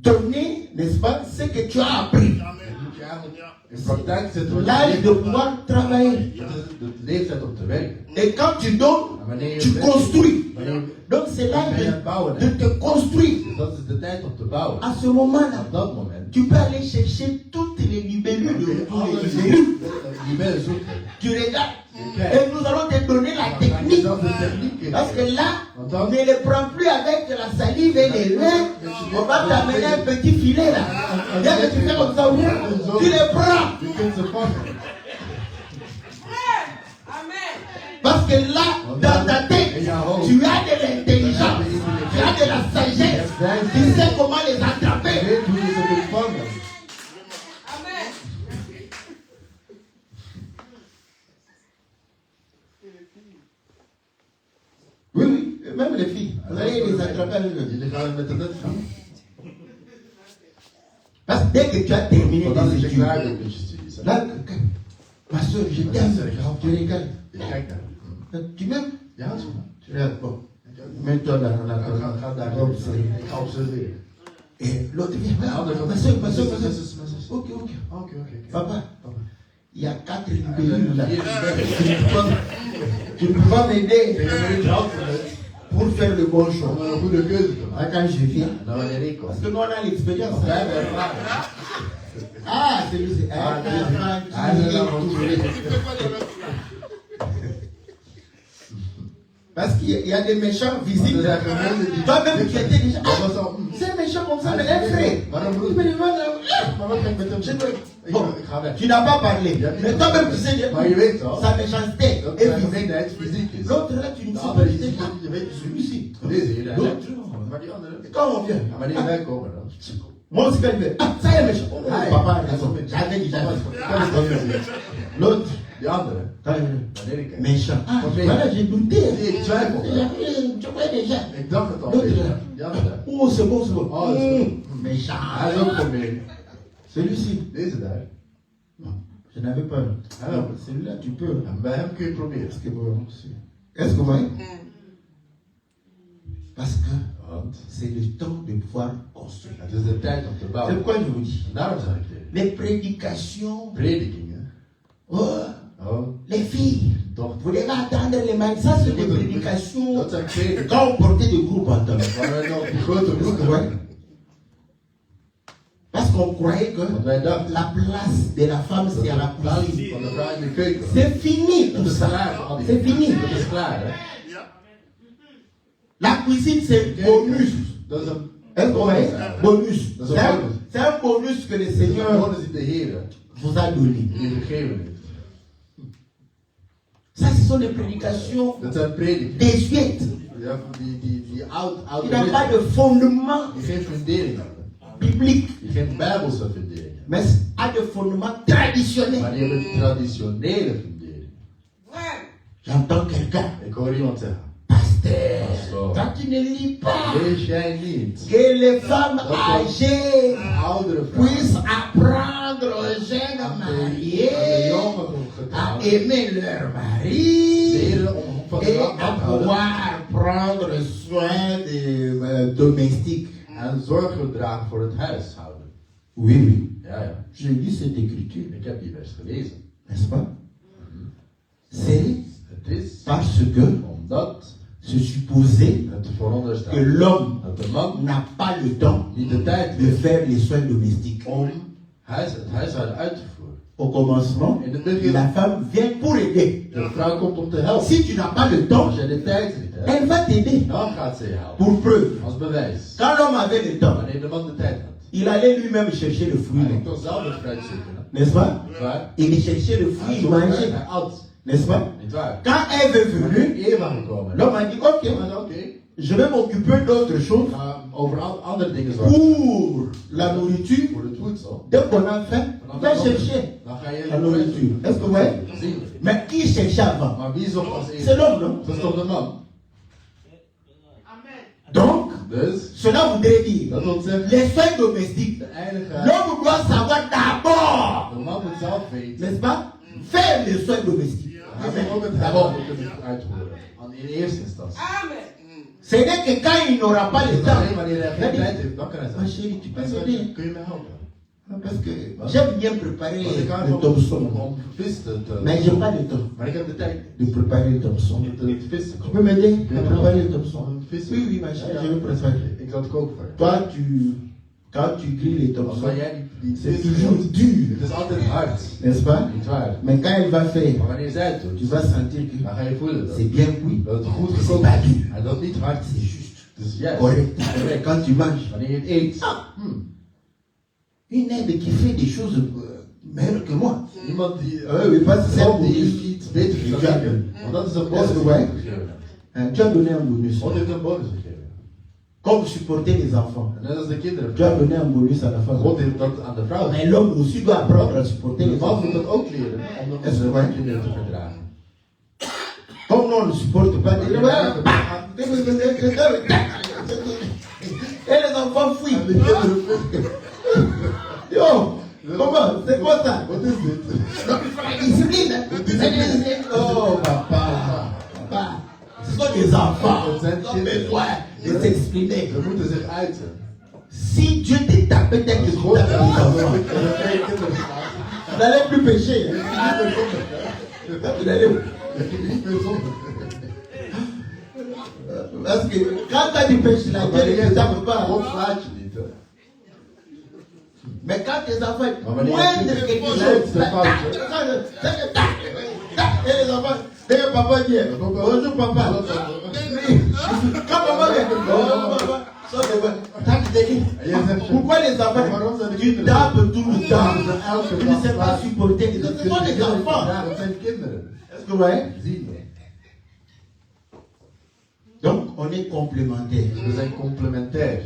donner, n'est-ce pas, ce que tu as appris. dan moet je eigenlijk in praktijk zetten wat je L'âge leert. de pouvoir travailler. Dat is de leeftijd om te werken. Et quand tu donnes, En wanneer je tu werkt, construis. wanneer je- Donc c'est dan ben je aan l'âge het bouwen. de te construire. Dus dat is de tijd om te bouwen. À ce moment-là, Op dat moment tu peux aller chercher toutes les libellules de tous les alles libellus. je bent zoeken. Tu regardes. kijk. Et nous allons te donner la Dan ga je technique. zelf de techniek in. Parce que là, Want dan ne les prends plus avec la salive et les mains. On va t'amener un petit filet là. Dès que tu fais comme ça, tu les prends. je kunt ze pakken. Parce que là, dans ta tête, tu as de l'intelligence, tu as de la sagesse, tu sais comment les Je attraper. weet hoe je ze kunt vangen. Oui, oui, même les filles, vous allez les attraper avec eux. Jullie gaan het met de net doen. Parce que dès que tu as terminé Want als tes je études, klaar bent met je studies. hè. là, ma soeur, je t'aime, tu regardes. Je kijkt naar. Tu m'aimes? Ja, zo. Tu regardes, bon. Mets-toi là, là, Ga daar. là. Observe. Ik ga observeren. Et l'autre vient, De andere ma kant. soeur, ma soeur, ma Mijn soeur. zus, mijn zus. Ok, ok. Oké, oké. Papa, Papa. il y a 4 libellules là. Hier is Tu ne peux pas m'aider Ik heb niet helpen pour faire le bon om choix. een goede keuze te Ah, maken. quand je viens, Nou, wanneer ik kom. parce que nous on a l'expérience. Wij hebben ervaring. Ah, c'est lui, c'est Ah, un dit- enfant Ah, qui dit- est tout. Parce qu'il y a des méchants Want visibles. er zijn mensen die... Toi-même, tu étais déjà. Dat was Ah, al... c'est méchant comme ça, mais un frère. Waarom Tu broer? me demandes, Maar wat ga ik met hem je doen? te- Bon, Ik ga weg. tu n'as pas parlé. Mais toi-même, tu sais, Maar je weet al, sa méchanceté dat est zijn visible. gemeenheid fysiek is. L'autre là, tu ne De sais pas, andere tu is, sais pas. je weet Celui-ci. Deze hier, L'autre, maar die andere... quand on vient, Maar wanneer wij komen dan? moi aussi, quand il fait, ah, ça y est, méchant. Oh, Hij, papa, hij is ook met- j'avais dit, Papa j'avais is- dit. L'autre, Die andere, quand il vient, wanneer ik kijk. méchant. Ah, Wat ben je? voilà, j'ai douté. Ik twijfel. Tu vois déjà. Ik dacht het al. L'autre weet je. là. Die andere. Oh, c'est bon, c'est bon. Oh, c'est bon. Méchant. Hij is ook gemeen. Celui-ci, Deze daar. non, je n'avais pas. Alors. Celui-là, tu peux. En bij hem kun je proberen. Est-ce que vous voyez? Parce que Want c'est le temps de pouvoir construire. het is de tijd om te C'est bouwen. pourquoi je vous dis, En daarom zeg ik tegen je, les prédications, predikingen, oh, les filles, dochter, vous devez attendre les mains. Ça, c'est des prédications. dat zijn predikingen. Quand on portait des groupes en temps. Waar wij nog die grote broeken Ouais. hebben. Parce qu'on croyait que Want wij dachten, la place de la femme, dat c'est à la de plaats cuisine. van de vrouw in de keuken. C'est fini Dat tout is ça. klaar voor al die. C'est fini. Dat is klaar, hè? La cuisine, c'est Kijk, bonus. dat is een Est-ce que vous voyez? Bonus. Dat is C'est een un, bonus. c'est un bonus que le Dat is een Seigneur bonus die de Heer vous a donné. je gegeven heeft. Ça, ce sont des prédications Dat zijn predikingen. désuètes. Ja, die oud Qui n'ont pas de fondement die geen fundering hebben. biblique, Die geen bijbelse fundering hebben. mais a de fondement traditionnel. Maar die hebben traditionele fundering. J'entends quelqu'un, Ik hoor iemand zeggen, pasteur, Pastor. quand tu ne lis pas lees jij niet que les femmes âgées oudere vrouwen puissent apprendre aux jeunes aan de mariés jonge à getrouwden aimer leur mari leren om van de et man te à houden pouvoir prendre soin des domestiques. en zorgen dragen voor het huishouden. Oui, oui. Ja, ja. Je lis cette écriture, Ik heb die vers gelezen. n'est-ce pas? C'est Het is parce que omdat se supposait het que veronderstelt l'homme dat de man n'a pas le temps niet de tijd de heeft faire les soins domestiques. om het huishouden uit te voeren. Au commencement, In het begin, la femme vient pour aider. de vrouw komt om te helpen. Si tu n'as pas le temps, Als jij de tijd niet hebt, elle va t'aider. dan gaat ze je helpen. Pour preuve, Als bewijs. quand l'homme avait le temps, Wanneer de man de tijd had. il allait lui-même chercher le Hij fruit, ging toch zelf het fruit zoeken. Hè? n'est-ce pas? Niet waar? Il cherchait le Hij fruit, il zocht het, mangeait, hij at. n'est-ce pas? Niet waar? Quand elle est Toen venue, Eva gekomen. l'homme a dit, ok, Oké. je vais m'occuper d'autre chose Ik ga over andere dingen zorgen. pour la nourriture. Voor het voedsel. Dès qu'on a faim, Dan va chercher Dan ga je la nourriture. Est-ce que vous voyez? zien. Mais qui cherchait avant? Maar wie zocht als C'est eerste? l'homme, non? Dat is toch de man? Donc, Dus, cela voudrait dire, dat wil zeggen, les soins domestiques, de enige, l'homme doit savoir d'abord, de man moet zelf weten. n'est-ce pas, faire les soins domestiques. Hij moet ook het D'abord. helpen kunnen uitvoeren. In eerste instantie. Ce n'est que quand il n'aura pas le Dus temps. alleen wanneer hij geen tijd heeft, dan kan hij Ma zeggen. chérie, tu peux "Mensen, m'aider? kun je me helpen? Parce que j'aime bien préparer Want ik hou le van thomson. om vis te Mais j'ai pas le temps Maar ik heb de tijd de préparer le thomson. om te vis te Tu peux koken. m'aider à préparer le thomson? Om vis te Oui, oui, ma chérie, je vais préparer. Ik zal het koken voor je. Toi, quand tu grilles les Want thomsons, wanneer jij die c'est vis toujours doet, dur, het is altijd hard. n'est-ce pas? Niet waar. Mais quand elle va faire, Maar wanneer zij het tu doet, vas sentir que dan ga je voelen dat, c'est bien cuit, dat het goed c'est gekookt pas is. dur, En dat het niet hard c'est is. juste, Het is juist. correct. Correct. Quand tu manges, Wanneer je het eet. Ah. Une aide qui fait des choses meilleures que moi. Iemand die, Oui, parce que c'est un die bonus. iets beter Ja. gegeven. Want dat is een bonus Est-ce que die ouais? God gegeven heeft. Hein, tu as donné un bonus. God heeft een bonus gegeven. Comme supporter les enfants. En net als de kinderen. Tu as donné un bonus à la femme. God heeft dat aan de vrouw Mais gegeven. l'homme aussi doit apprendre à supporter De les man moet enfants. dat ook leren om Est-ce que de ouais? kinderen te verdragen. Comme nous, on ne supporte pas. Et les enfants fuient. En de kinderen. Yo, comment? C'est quoi ça? Wat is dit? Donc il faut la discipline. Oh, papa. Papa. Ce sont des enfants. Ils ont besoin de s'exprimer. Ze moeten zich uiten. Si Dieu te tapait tel que Als tu God tapes les enfants, en dan krijg je kinderen staan. tu n'allais plus pécher. Niet meer zonder. Tu n'allais Niet meer zonder. Parce que quand tu pêches, la Dieu ne te tape pas. God slaat je niet, hè. Mais quand tes enfants, Maar wanneer moins je de kind quelque kleinste chose, foutje. et les enfants, dès que papa dit, bonjour papa. Quand papa vient, bonjour papa. Pourquoi les enfants, tu tapes tout le temps, tu ne sais pas supporter les autres, ce sont des enfants. Ja, dat zijn kinderen. Est-ce que vous voyez? Zien we. Donc, on est complémentaires. We zijn complementair.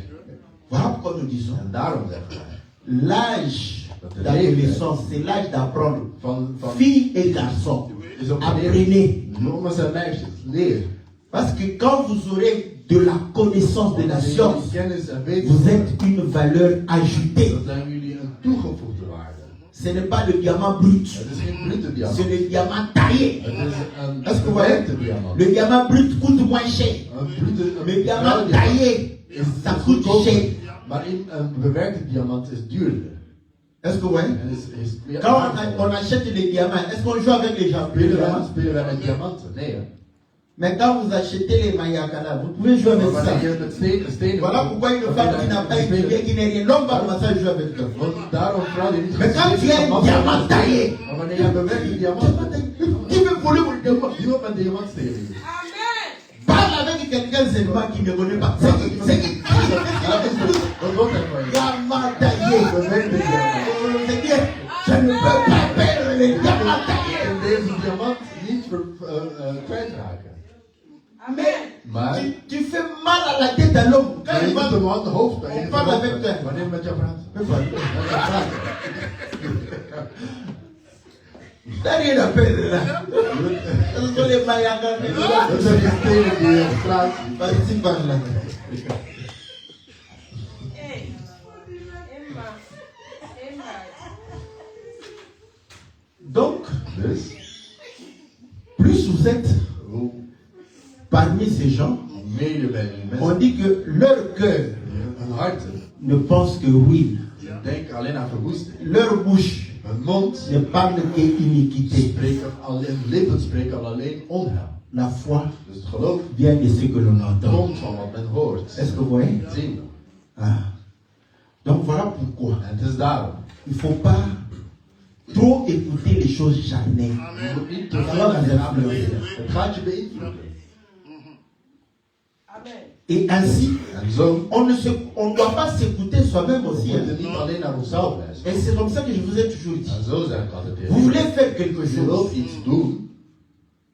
Voilà pourquoi nous disons, En daarom zeggen wij. l'âge d'adolescence, c'est l'âge d'apprendre. Van Filles et garçons, is op apprenez. jongens en meisjes, leer. Parce que quand vous aurez de la connaissance, de la Wanneer science, jullie kennis en vous wetenschap, êtes une valeur ajoutée. dan zijn jullie een toegevoegde waarde. Ce n'est pas le diamant brut. Het is geen brute diamant. C'est le diamant taillé. Het is een Est-ce que vous voyez? bewerkte diamant. Le diamant brut coûte moins cher. Le diamant taillé, ça coûte cher. Maar een bewerkte diamant is duurder. Est-ce que vous voyez? En Quand on achète les diamants, est-ce qu'on joue avec les gens? spelen wij met diamanten? Nee. Hè? Mais quand vous achetez les mayakala, vous pouvez jouer avec ça. Wanneer je met stenen. Voilà pourquoi une femme qui n'a pas étudié, qui n'est rien, l'homme va commencer à jouer avec toi. Want daarom vrouw die niet Mais quand tu as un diamant taillé, maar wanneer je een bewerkte diamant qui veut voler mon diamant? die wil met diamant stelen. Parle avec quelqu'un seulement qui ne connaît pas. C'est qui? Wat wordt dat voor je? Diamant taillé. Bewerkte diamant. C'est bien. Je ne peux pas perdre les diamants taillés. En deze diamant niet kwijtraken. Maar Tu fais mal à la tête à l'homme. Quand je il moet va, hem aan de hoofdpijn. on parle avec toi. Wanneer we met jou praten. T'as rien à perdre là. Ce sont les mayakala. Dat zijn die stenen die op straat. Vas-y, parle là. Donc, Dus, plus vous êtes hoe parmi ces gens, meer je bij die on mensen, dit que leur cœur hun harten, ne pense que ruine. denk alleen aan verwoesting. Leur bouche Hun mond ne parle qu'iniquité. spreken alleen, lippen spreken alleen onheil. La foi Dus het geloof vient de ce que l'on entend. komt van wat men hoort. Est-ce que vous voyez? Zien we. Ah. Donc voilà pourquoi En het is daarom. il ne faut pas trop écouter les choses charnelles. Je moet niet te veel aan de afleiden. Het gaat je beïnvloeden. Et ainsi, En zo on ne doit pas s'écouter soi-même aussi. moet Hein. je niet alleen naar onszelf Et wijzen. c'est comme ça que je vous ai toujours dit. En zo zeg ik altijd tegen Vous je. voulez faire quelque Als je wilt chose, iets doen,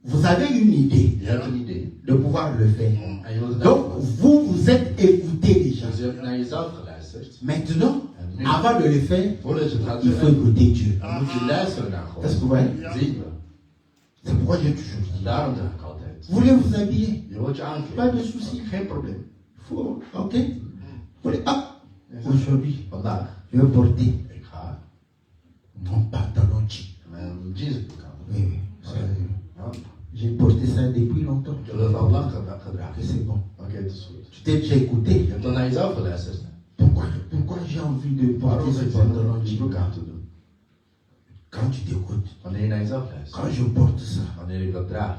vous avez une idée je hebt een idee. de pouvoir le faire. En je wilt het Donc, uitvoeren. vous êtes écouté déjà. Dus je hebt naar jezelf geluisterd. Maintenant, En nu, avant de le faire, voordat je het gaat il faut doen, écouter Dieu. dan moet je luisteren naar Est-ce que God. vous voyez? Zien we. C'est pourquoi j'ai toujours En dit. daarom zeg ik altijd. Vous voulez vous habiller? Je wilt je Pas aankleden. de souci. Geen probleem. Faut, ok? Vous voulez, ah, aujourd'hui, Vandaag, je vais porter ik ga mon pantalon jean. mijn jeansbroek aan. Oui, oui. Ja. J'ai porté ça depuis longtemps. Ik heb dat al lang Ok, gedragen. c'est bon. Oké, het is goed. Tu t'es déjà écouté. Je hebt dan naar jezelf geluisterd. Pourquoi j'ai envie de porter Waarom ce zit je pantalon die broek jean? aan te doen? Quand tu t'écoutes, Wanneer je naar jezelf luistert. quand je porte ça, Wanneer ik dat draag.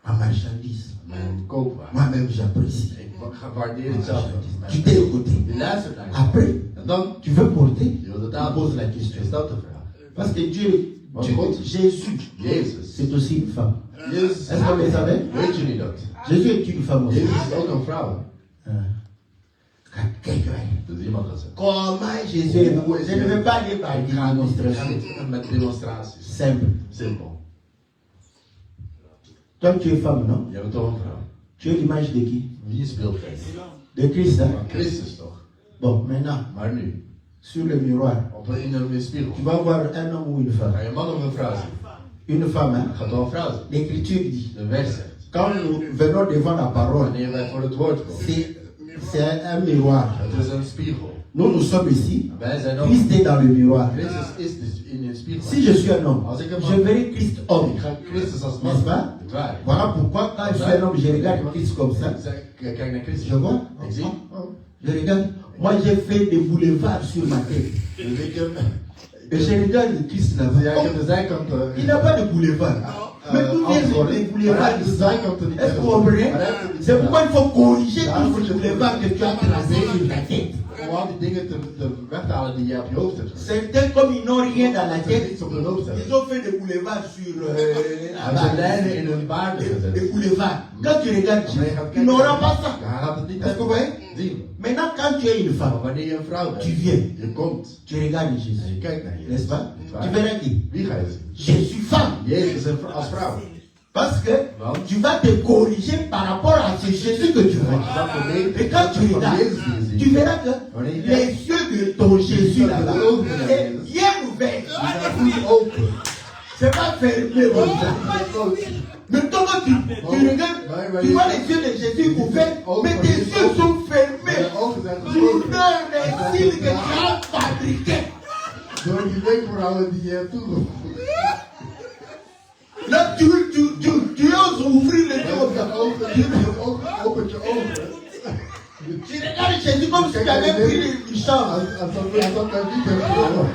ma marchandise, Mijn koopwaar. moi-même j'apprécie. Ik waardeer het zelf. Tu t'es écouté. Je luistert naar jezelf. Après, En dan, tu veux porter, je wilt het tu poses la aanpassen. question. Is dat de vraag? Parce que Dieu, Jésus, Jezus. c'est aussi une femme. Jezus. Est-ce que vous le savez? Weet je niet dat? Jésus est une femme aussi. Jezus is ook een vrouw. Dat is iemand gezegd. Comment Jésus est? Je ne vais pas aller par Ik ga démonstration. niet met demonstraties. Simple. Simpel. Toi, tu es femme, non? Je bent toch een vrouw? Tu es l'image de qui? Wie is beeldfeest? De Christ, hein? Van Christus toch? Bon, maintenant, Maar nu, sur le miroir, in een spiegel. tu vas voir un homme ou une Ga femme. je een man of een vrouw zien? Une femme, hein? Het gaat wel een vrouw zijn. L'Écriture dit, De vers zegt. quand nous venons devant la parole, Wanneer wij voor het woord komen. c'est un miroir. Het is een spiegel. Nous, nous sommes ici. Wij zijn ook. Christ est dans le miroir. Christus is dus in een spiegel. Si je suis un homme, Als ik een je man verrai Christ homme. Ik ga Christus als man. N'est-ce pas? Het waar. Voilà pourquoi quand je suis un homme, je regarde Christ comme ça. Kijk naar Christus. Je vois? Ik zie. Je regarde. Moi, j'ai fait des boulevards sur ma tête. Dus ik heb. Et je regarde Christ là-bas. Ja, ik heb de zijkant. Il n'a pas de boulevard. Mais d'où viennent les boulevards? De zijkant niet. Est-ce que vous comprenez? C'est pourquoi il faut corriger tous ces boulevards que tu as tracés sur ta tête. Om al die dingen te weg te halen die je op je hoofd hebt. Certains, comme ils n'ont rien dans la tête, Niets op hun hoofd hebben. ils ont fait des boulevards sur Ze lijnen in hun baarden des gezet. boulevards. Quand tu regardes, Maar je gaat tu kijken. n'auras pas ça. Hij gaat het niet Est-ce que vous voyez? zien. Maintenant, quand tu es une Maar femme, wanneer je een vrouw bent, tu viens, je komt tu regardes en Jésus, je kijkt naar n'est-ce Jezus. pas? Niet Tu waar? verras qui? Wie ga je zien? Je suis femme. Jezus als vrouw. Parce que tu vas te corriger par rapport à ce Jésus que tu vois. Et quand tu regardes, tu verras que les yeux de ton Jésus là-bas est bien ouvert. C'est pas fermé comme ça. Mais quand tu regardes, tu vois les yeux de Jésus ouverts, mais tes yeux sont fermés. Pour les signes que tu as fabriqués. Door die wenkbrauwen die je hebt toegevoegd. Là, tu oses ouvrir les Je yeux. opent je ogen. Tu regardes Jésus comme si tu avais pris le champ. Alsof hij niet heeft gedronken.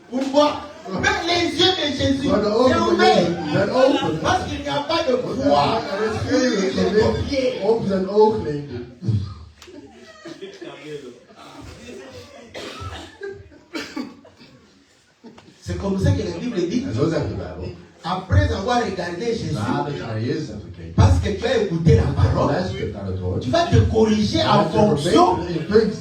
Pour voir, même les yeux de Jésus, Maar de c'est ogen ouvert. zijn open. Parce qu'il n'y a pas de foi. Er is geen gewicht op zijn oogleden. C'est comme ça que la Bible dit, En zo zegt de Bijbel. après avoir regardé Jésus, Nadat je naar Jezus hebt gekeken. parce que tu as écouté la parole, Luistert naar het woord. tu vas te corriger en fonction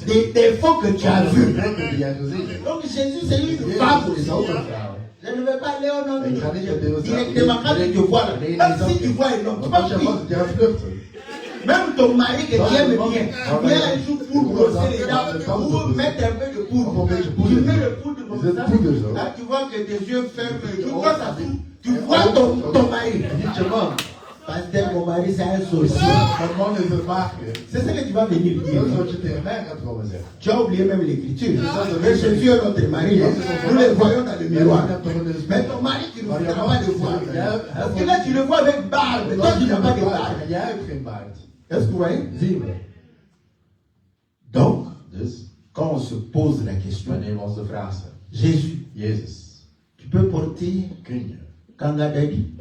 des défauts que tu as vus. Die jij gezien hebt. Donc Jésus, c'est une femme Jezus is aussi. ook een vrouw. Je ne vais pas aller au nom Ik ga niet op dit directement quand tu vois. Même si tu vois un homme, tu vas Want als je fuir. vast, jij vluchten. Même ton mari que tu aimes bien, vient un jour pour brosser les dents, pour mettre un peu de poudre. Tu mets le poudre comme ça. Là, tu vois que tes yeux ferment. Tu vois ça. Tu vois ton mari. Niet je man. Pasteur, mon mari, c'est un sorcier. Mijn man is een maagje. C'est ce que tu vas venir Dat dire. is wat je tegen mij gaat komen zeggen. Tu as oublié même l'écriture. Mais Jésus est notre mari. Nous le voyons dans le miroir. Mais ton mari, tu ne voudras pas le voir. Parce que là, tu le vois avec barbe. Toi, tu n'as pas de barbe. Jij hebt geen baard. Est-ce que vous voyez? Zien we. Donc, Dus, quand on se pose la question, wanneer we ons de vraag stellen. Jésus, Jezus, tu peux porter kun je? Kangadadi?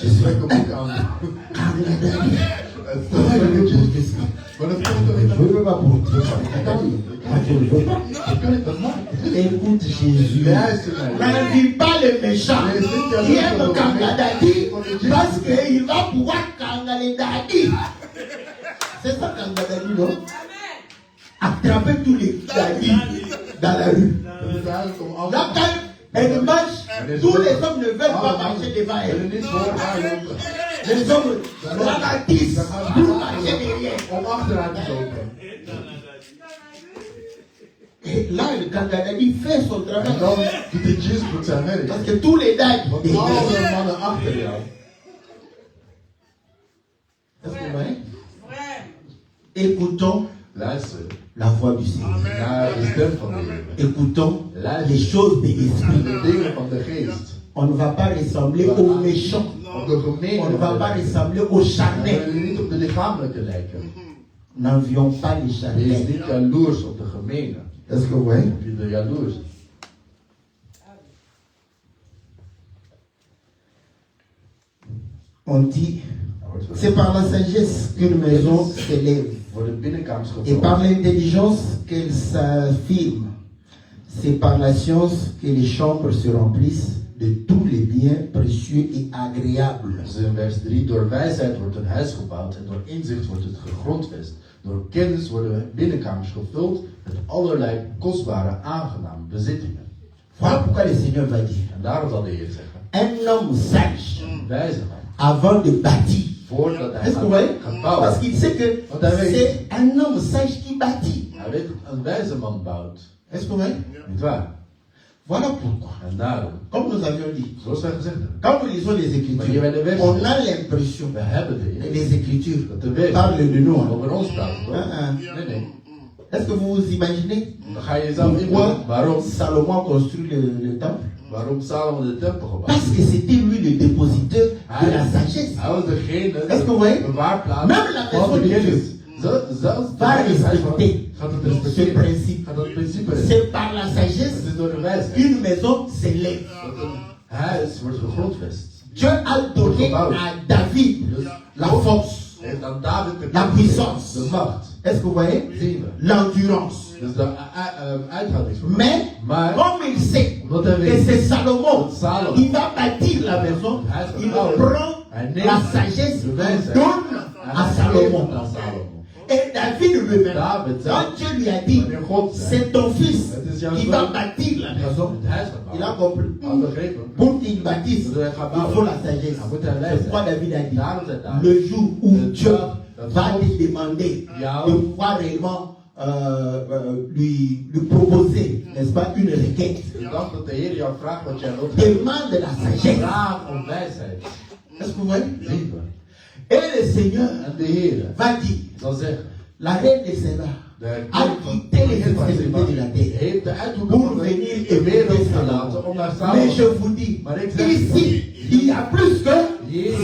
Je spreekt hem ook aan. Kangadadi. Het Pourquoi je veux porter ça? Maar dat komt toch Je niet ne veux pas porter Kangadadi. Moi, je ne veux pas. Je kunt het maken. Écoute Jésus. Luister naar je. N'invite pas le méchant qui aime Kangadadi parce qu'il va pouvoir Kangadadi. C'est ça Kangadadi, non? Attraper tous les dadis dans la rue. Dat is eigenlijk om af Là, quand elle marche, tous les hommes ne veulent pas marcher devant te elle. niet voor haar lopen. Les hommes ralentissent pour marcher derrière. Om achteraan te lopen. Et là, le Kangadadi fait son En travail. dan doet de Jezus goed zijn werk. Parce que tous les dadis. Want alle mannen achter jou. Est-ce que vous voyez? Écoutons Luister la voix du Seigneur. naar de stem van de Heer. Écoutons les choses de l'esprit. De dingen van de geest. On ne va pas ressembler aux méchants. Op de gemeente. On ne va pas ressembler aux We charnels. willen niet op de lichamelijke lijken. N'envions pas les Wees charnels. niet jaloers op de gemeene. Est-ce que vous voyez? Op je de jaloers. On dit, c'est par la sagesse qu'une maison s'élève Voor de binnenkamers et par gevuld. l'intelligence qu'elle s'affirme. C'est par la science que les chambres se remplissent de tous les biens précieux et agréables. Dus in vers 3, door wijsheid wordt een huis gebouwd en door inzicht wordt het gegrondvest. Door kennis worden binnenkamers gevuld met allerlei kostbare, aangename bezittingen. Voilà pourquoi le Seigneur va dire, En daarom zal de Heer zeggen, un homme sage, een wijze man, avant de bâtir. voordat hij Est-ce que vous voyez? gaat Parce bouwen, qu'il sait que c'est un homme sage qui bâtit. hij weet een wijze man bouwt. Est-ce que vous voyez? Niet waar? Voilà pourquoi. En daarom, Comme nous avions dit, zoals wij gezegd hebben, quand nous lisons les Écritures, on a l'impression we hebben de que Heer, les Écritures dat de weg parlent de nous. Hein. over ons praat. Nee, nee. Est-ce que vous vous imaginez Dan ga je jezelf inbeelden. pourquoi Waarom? Salomon construit le temple? Waarom Salomon de tempel gebouwd? Parce que c'était lui le dépositeur de la sagesse. Hij was degene, Est-ce que vous voyez? de bewaarplaats Même la van maison de de kennis. Dieu Zelfs va respecter gaat het ce respecteren. principe. Gaat dat principe. C'est par la Het sagesse is door de wijsheid qu'une maison s'élève. dat een huis wordt gegrondvest. Dieu a donné à David la force, Hij heeft aan David la gegeven puissance. de macht. Est-ce que vous voyez? Zien we. L'endurance. Dus de uithoudingsvermogen. Mais, comme il sait Omdat hij que weet c'est Salomon dat Salomon qui va bâtir la maison, il prend la sagesse, il donne à Salomon. aan Salomon. Et David lui-même, David zelf, quand Dieu lui a dit, wanneer God zei, c'est ton fils het is jouw qui va zoon bâtir la die gaat maison, het huis gaan il a bouwen. compris. Had begrepen. Pour qu'il bâtisse, Dat hij gaat il faut bouwen. la sagesse. Dan moet hij wijs C'est pourquoi zijn. David a dit, Daarom zei David, le jour où Dieu dat va God te demander jou de pouvoir réellement lui proposer, n'est-ce pas, une requête. de dag dat de Heer jou vraagt wat jij wilt, Demande la sagesse. vraag om wijsheid. Est-ce que vous voyez? Zien we. Et le Seigneur En de Heer va dire, zal zeggen, la reine de Séba a quitté les extrémités de la terre heeft de uithoeken pour van venir de wereld écouter verlaten Salomon. om naar Mais Salomo. je vous dis, Maar ik zeg, ici, il y a plus que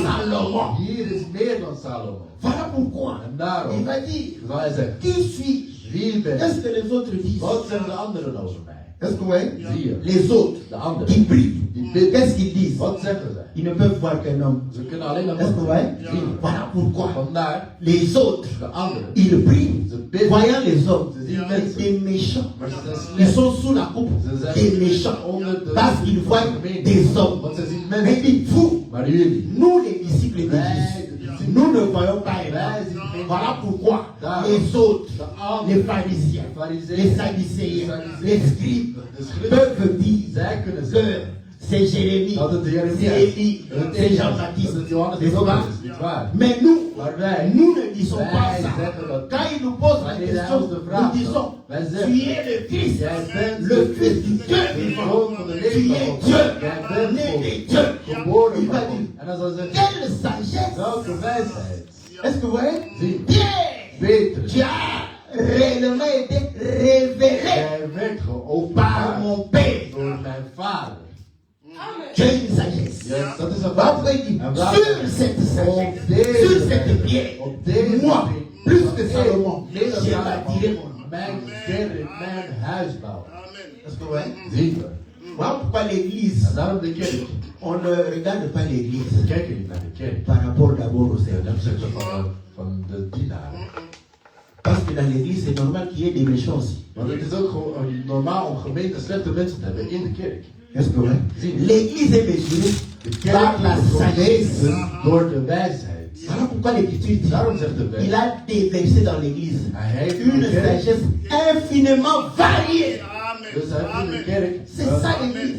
Salomon. hier is meer dan Salomo. Voilà pourquoi En il daarom va dire, zal hij zeggen, qui suis-je? wie ben Qu'est-ce ik? que les autres disent? Wat zeggen de anderen over mij? Est-ce que vous voyez? Zie je, Les autres de anderen, qui prient, die bidden, qu'est-ce qu'ils disent? wat zeggen zij? Ils ne peuvent voir qu'un homme. Ze kunnen alleen maar Est-ce que vous voyez? zien. Voilà pourquoi Vandaar, les autres, de anderen, ils prient, ze bidden, voyant les hommes, ze zien mensen, des méchants. maar ze zijn Ils slecht. sont sous la coupe Ze des zijn méchants. onder de Parce qu'ils voient des hommes. want ze zien Mais mensen. il faut, Maar jullie, nous les disciples de Jésus, nous ne voyons pas un wij homme. zien geen Voilà pourquoi Daarom, les autres, de les anderen, pharisiens, de fariseeën, les sadducéens, les scribes de schrift, peuvent dire zij kunnen que zeggen c'est Jérémie, dat het Jeremia c'est is, Élie, dat het c'est Elia is, Jean-Baptiste. dat het Johannes de N'est-ce Doper pas? is, niet waar? Mais nous, Maar wij, nous ne disons pas wij ça. zeggen dat Quand il nous pose la wanneer hij question, ons de nous vraag disons, stelt, wij tu zeggen, es le Christ, jij bent le de Fils du Christus, Dieu de vivant. Zoon van de Tu levende es God. Dieu, Jij bent né de God, Dieu. geboren Il van va God. dire, En dan zal hij zeggen, quelle sagesse. welke wijsheid. Est-ce que vous voyez? Zie, Pierre, Petrus, tu as réellement été révélé jij werd par geopenbaard mon Père. door mijn vader. Tu as une sagesse. Ja, dat is een Après, il dit, En sur cette sagesse, sur cette pierre, moi, plus que Salomon, je bâtirai mon nom. mijn kerk, mijn huis bouwen. Est-ce que vous voyez? Zie je? Voilà pourquoi l'église, En daarom de kerk. on ne regarde pas l'église We kijken niet naar de kerk. par rapport d'abord au Ten Seigneur. opzichte van de dienaren. Parce que dans l'église, c'est normal qu'il y ait des méchants aussi. Want het is ook gewoon normaal om gemeente slechte mensen te hebben in de kerk. Est-ce que vous voyez? L'église est mesurée De par kerk la sagesse. is door de wijsheid. Voilà pourquoi l'Écriture dit, Daarom zegt de il wet. a déversé dans l'église Hij heeft une de kerk. sagesse infiniment variée. Dus hij heeft in de kerk C'est ça l'église.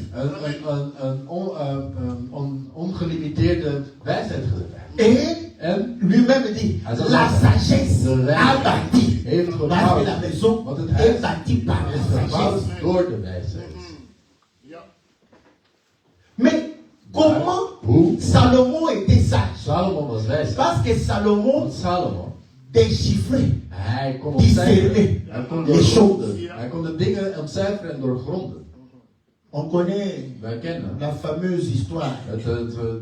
een ongelimiteerde wijsheid gezet. Et En lui-même dit, Hij zal la zeggen, sagesse de a wijsheid bâti. heeft Parce que gebouwd. la maison Want het est huis bâtie par is la gebouwd sagesse. door de wijsheid. Mais comment Hoe? Salomon était sage? Salomon was wijs. Parce que Salomon Want Salomon, déchiffrait. hij kon Discerner ontcijferen. Hij kon les doorgronden. Hij kon de dingen ontcijferen en doorgronden. On connaît Wij kennen la fameuse histoire het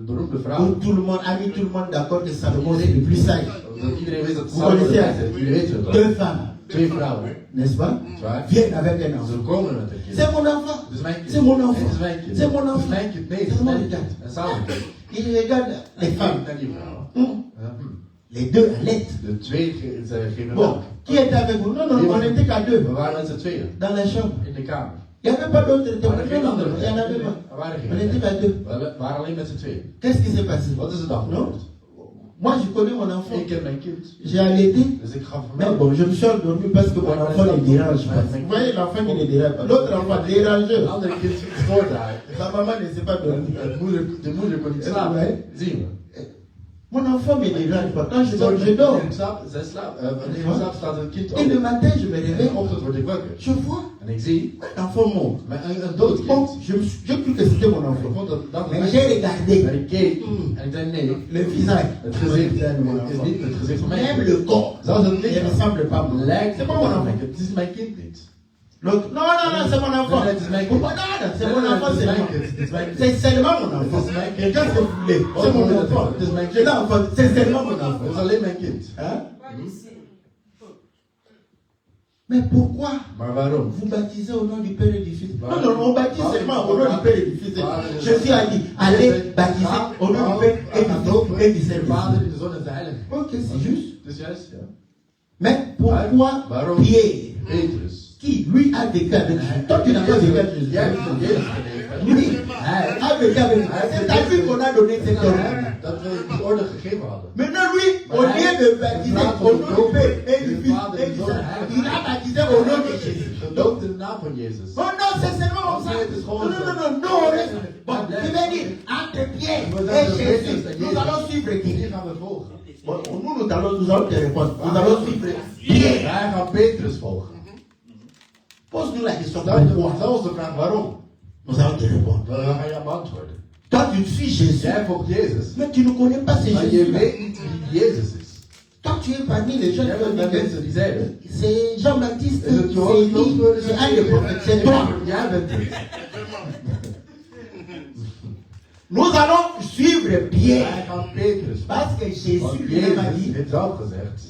beroemde où verhaal. tout le monde a mis tout le monde d'accord que Salomon c'est le plus sage. Dat iedereen weet dat Vous Salomon de connaissez wijsheid. Jullie weten het deux wel. femmes, Twee vrouwen. n'est-ce pas? Waar? Viennent avec un Ze enfant. komen met een kind. C'est mon enfant. Het is mijn kind. C'est mon enfant. Het is mijn kind. C'est mon Het is enfant. mijn kind. Nee, het is C'est mon mijn enfant. kind. En Salomon kijkt. Il regarde les femmes. En die vrouw. Hum, Les deux allaitent. De twee geven Bon, melk. qui était avec vous? Non, non, on n'était qu'à deux. We waren met z'n tweeën. Dans la chambre. In de kamer. Il n'y avait pas d'autres Er waren geen témoins. Non, andere. non, il n'y en avait pas. Er waren On était geen. qu'à deux. We waren alleen met z'n tweeën. Qu'est-ce qui s'est passé? Wat is er dan Non? gebeurd? Moi, je connais mon enfant. Ik ken mijn kind. J'ai allaité. Dus ik gaf hem Mais melk. bon, je me suis endormi parce que mon enfant le dérange pas. Vous voyez, l'enfant qui ne dérange pas. L'autre enfant Een dérangeur. andere kind stoorde haar. Sa maman ne s'est pas dormie. De moeder kon niet slapen. Zien we. Mon enfant me dérange pas. Quand je dors, je dors. Zij slaapt. Wanneer je slaapt staat het kind Et le op. matin, je me En in réveille. de ochtend word ik wakker. Je vois En ik zie un enfant mort. een dood Bon, kind. je cru que c'était mon Ik enfant. vond dat Mais mijn j'ai kind. regardé Maar ik keek en ik zei nee. le visage. Het gezicht de mon is enfant. niet het gezicht van mijn Même kind. le corps. Zelfs het Il ne lichaam ressemble pas à moi. lijkt C'est niet pas mon op enfant. mijn kind. Het is mijn kind niet. L'autre, non, non, non, c'est mon enfant. Non, c'est mon Pourquoi enfant. non, non, c'est mon Non, enfant, c'est c'est mon moi. enfant. C'est seulement mon enfant. C'est mon enfant. Et qu'est-ce que vous voulez? C'est mon enfant. C'est mon enfant. Je l'ai enfant, c'est seulement mon Het is enfant. alleen mijn kind. Hein? Mais pourquoi Maar waarom? vous baptisez au nom du Père et du Fils? Voilà. Non, non, on baptise Voilà. seulement au nom du Père et du Fils. Voilà. Jésus a dit, allez baptiser au nom du Père et du Fils et du De Saint-Esprit. Vader, de Zoon en de Heilige. Ok, c'est juste. Het is juist, ja. Mais pourquoi Waarom? Pierre, Petrus. qui lui a vécu avec Jésus? Toi, tu n'as pas vécu avec Jésus. Jij hebt met Jezus geleefd. Lui Hij a vécu avec Jésus. C'est à lui qu'on a donné cette ordre. dat we die orde gegeven hadden. Maintenant, lui, au lieu de baptiser au nom du Père et du Fils et du Saint-Esprit, il a baptisé au nom de Jésus. Gedoopt in de naam van Jezus. Oh non, c'est seulement comme ça. Non, non, non, non, on reste. Bon, je vais dire, entre Pierre et Jésus, nous allons suivre qui? Die gaan we volgen. Bon, nous allons te répondre. Nous allons suivre Pierre. Wij gaan Petrus volgen. Pose-nous la question, Stel pourquoi? ons de vraag waarom. Nous allons te répondre. We gaan je beantwoorden. Toi, tu suis Jésus, Jij volgt Jezus. mais tu ne connais pas ce Maar je Jésus. weet niet wie Jezus is. Toi, tu es parmi les gens Jij qui ont bent dit met mensen die zeiden, c'est Jean-Baptiste, is het Johannes c'est Élie, Doper, c'est un des prophètes, c'est toi. Jij bent het. Nous allons suivre Pierre. Wij gaan Petrus. Parce que Jésus Want lui-même a Jezus dit, heeft zelf gezegd,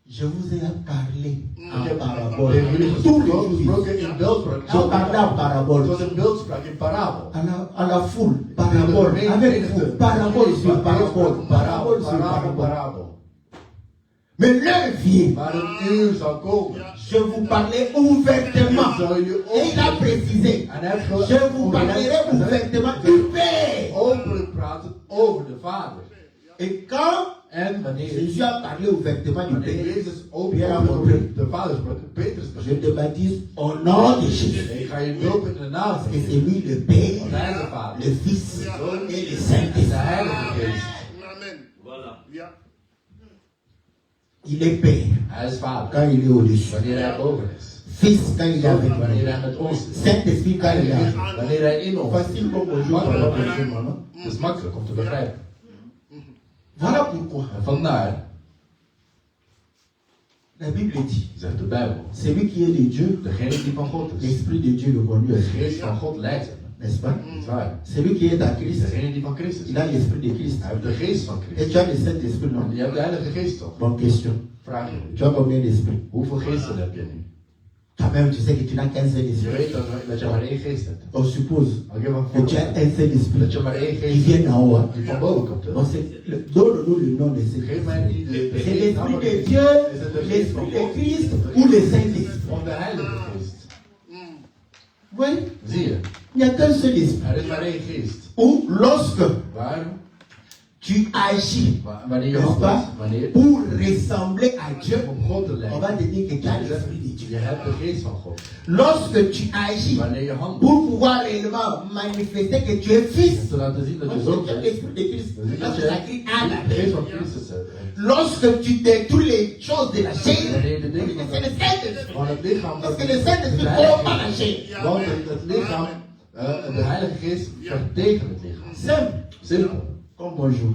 je vous ai parlé ik en heb parabole. tegen jullie Tous les gesproken jours. in beeldspraak. Je parlais en parabole. Het was een beeldspraak in parabel. À la foule, parabole. Avec vous, parabole sur parabole. Parabole sur Parabel, parabole. parabel. Mais l'heure vient. Maar een uur zal komen. Je vous parlais ouvertement. Zal jullie Et il a précisé. En hij heeft Je vous parlerai ouvertement du Père. openlijk praten over de Vader. Et quand En wanneer Jésus a parlé ouvertement du wanneer Père, Jezus Pierre a openlijk montré. over de Vader sprak, Petrus Je sprak. te baptise au nom de Jésus. Ik ga je dopen in de naam Parce van que Jezus. c'est lui le Père, Want hij is de Vader. le Fils et le En de Saint-Esprit. Heilige Geest. Amen. Voilà. Ja. Il est Père Hij is Vader. quand il est au-dessus. Wanneer hij boven is. Fils quand il est avec Wanneer nous. hij met ons is. Saint-Esprit quand il est avec nous. Wanneer hij in ons is. Facile comme bonjour, papa, bonjour, maman. Het is makkelijk om te begrijpen. Voilà pourquoi En vandaar, la Bible dit, zegt de Bijbel, celui qui est de Dieu, degene die van God is, l'Esprit de Dieu le conduit, de geest van God leidt hem. n'est-ce pas? Dat is waar. Celui qui est à Christ, Degene die van Christus is. il a l'Esprit de Christ. Hij heeft de geest van Et Christus. tu as le Saint-Esprit, En non? je hebt de Heilige Geest toch? Bonne question. Vraag je. Tu as combien d'esprits? Hoeveel geesten heb je nu? Toi-même, tu sais que tu n'as qu'un seul Je esprit. weet dat je maar één geest hebt. On suppose Oké, maar que tu as un seul esprit dat je maar één qui geest vient hebt. d'en haut. hein. Die van boven komt. hè? On sait, donne-nous le nom de ce Geef mij niet de C'est geest l'Esprit namelijk de is Dieu, het de geest van l'Esprit de God Christ ou le Saint-Esprit. of de Heilige Geest? Oui, Zie je, il n'y a qu'un seul esprit. er is maar één geest. Ou lorsque Waarom? tu agis, Wanneer je n'est-ce handelt, pas, wanneer pour ressembler à Dieu, om God te on lijken, va te dire que tu as l'Esprit de je Dieu. hebt de geest van God. Lorsque tu agis, Wanneer je handelt, pour pouvoir réellement manifester que tu es fils, om te laten zien dat je donc zoon tu as bent, l'Esprit de Christ. dan zie je Parce dat que je ça crie de geest van Adam. Christus hebt. Lorsque tu détruis les choses de la chair, Wanneer je de dingen c'est le Saint-Esprit. van het lichaam, Parce que le Saint-Esprit de combat la Heilige chair. Geest, want het lichaam, de Heilige Geest vecht tegen het lichaam. Simple. Simpel. Comme bonjour.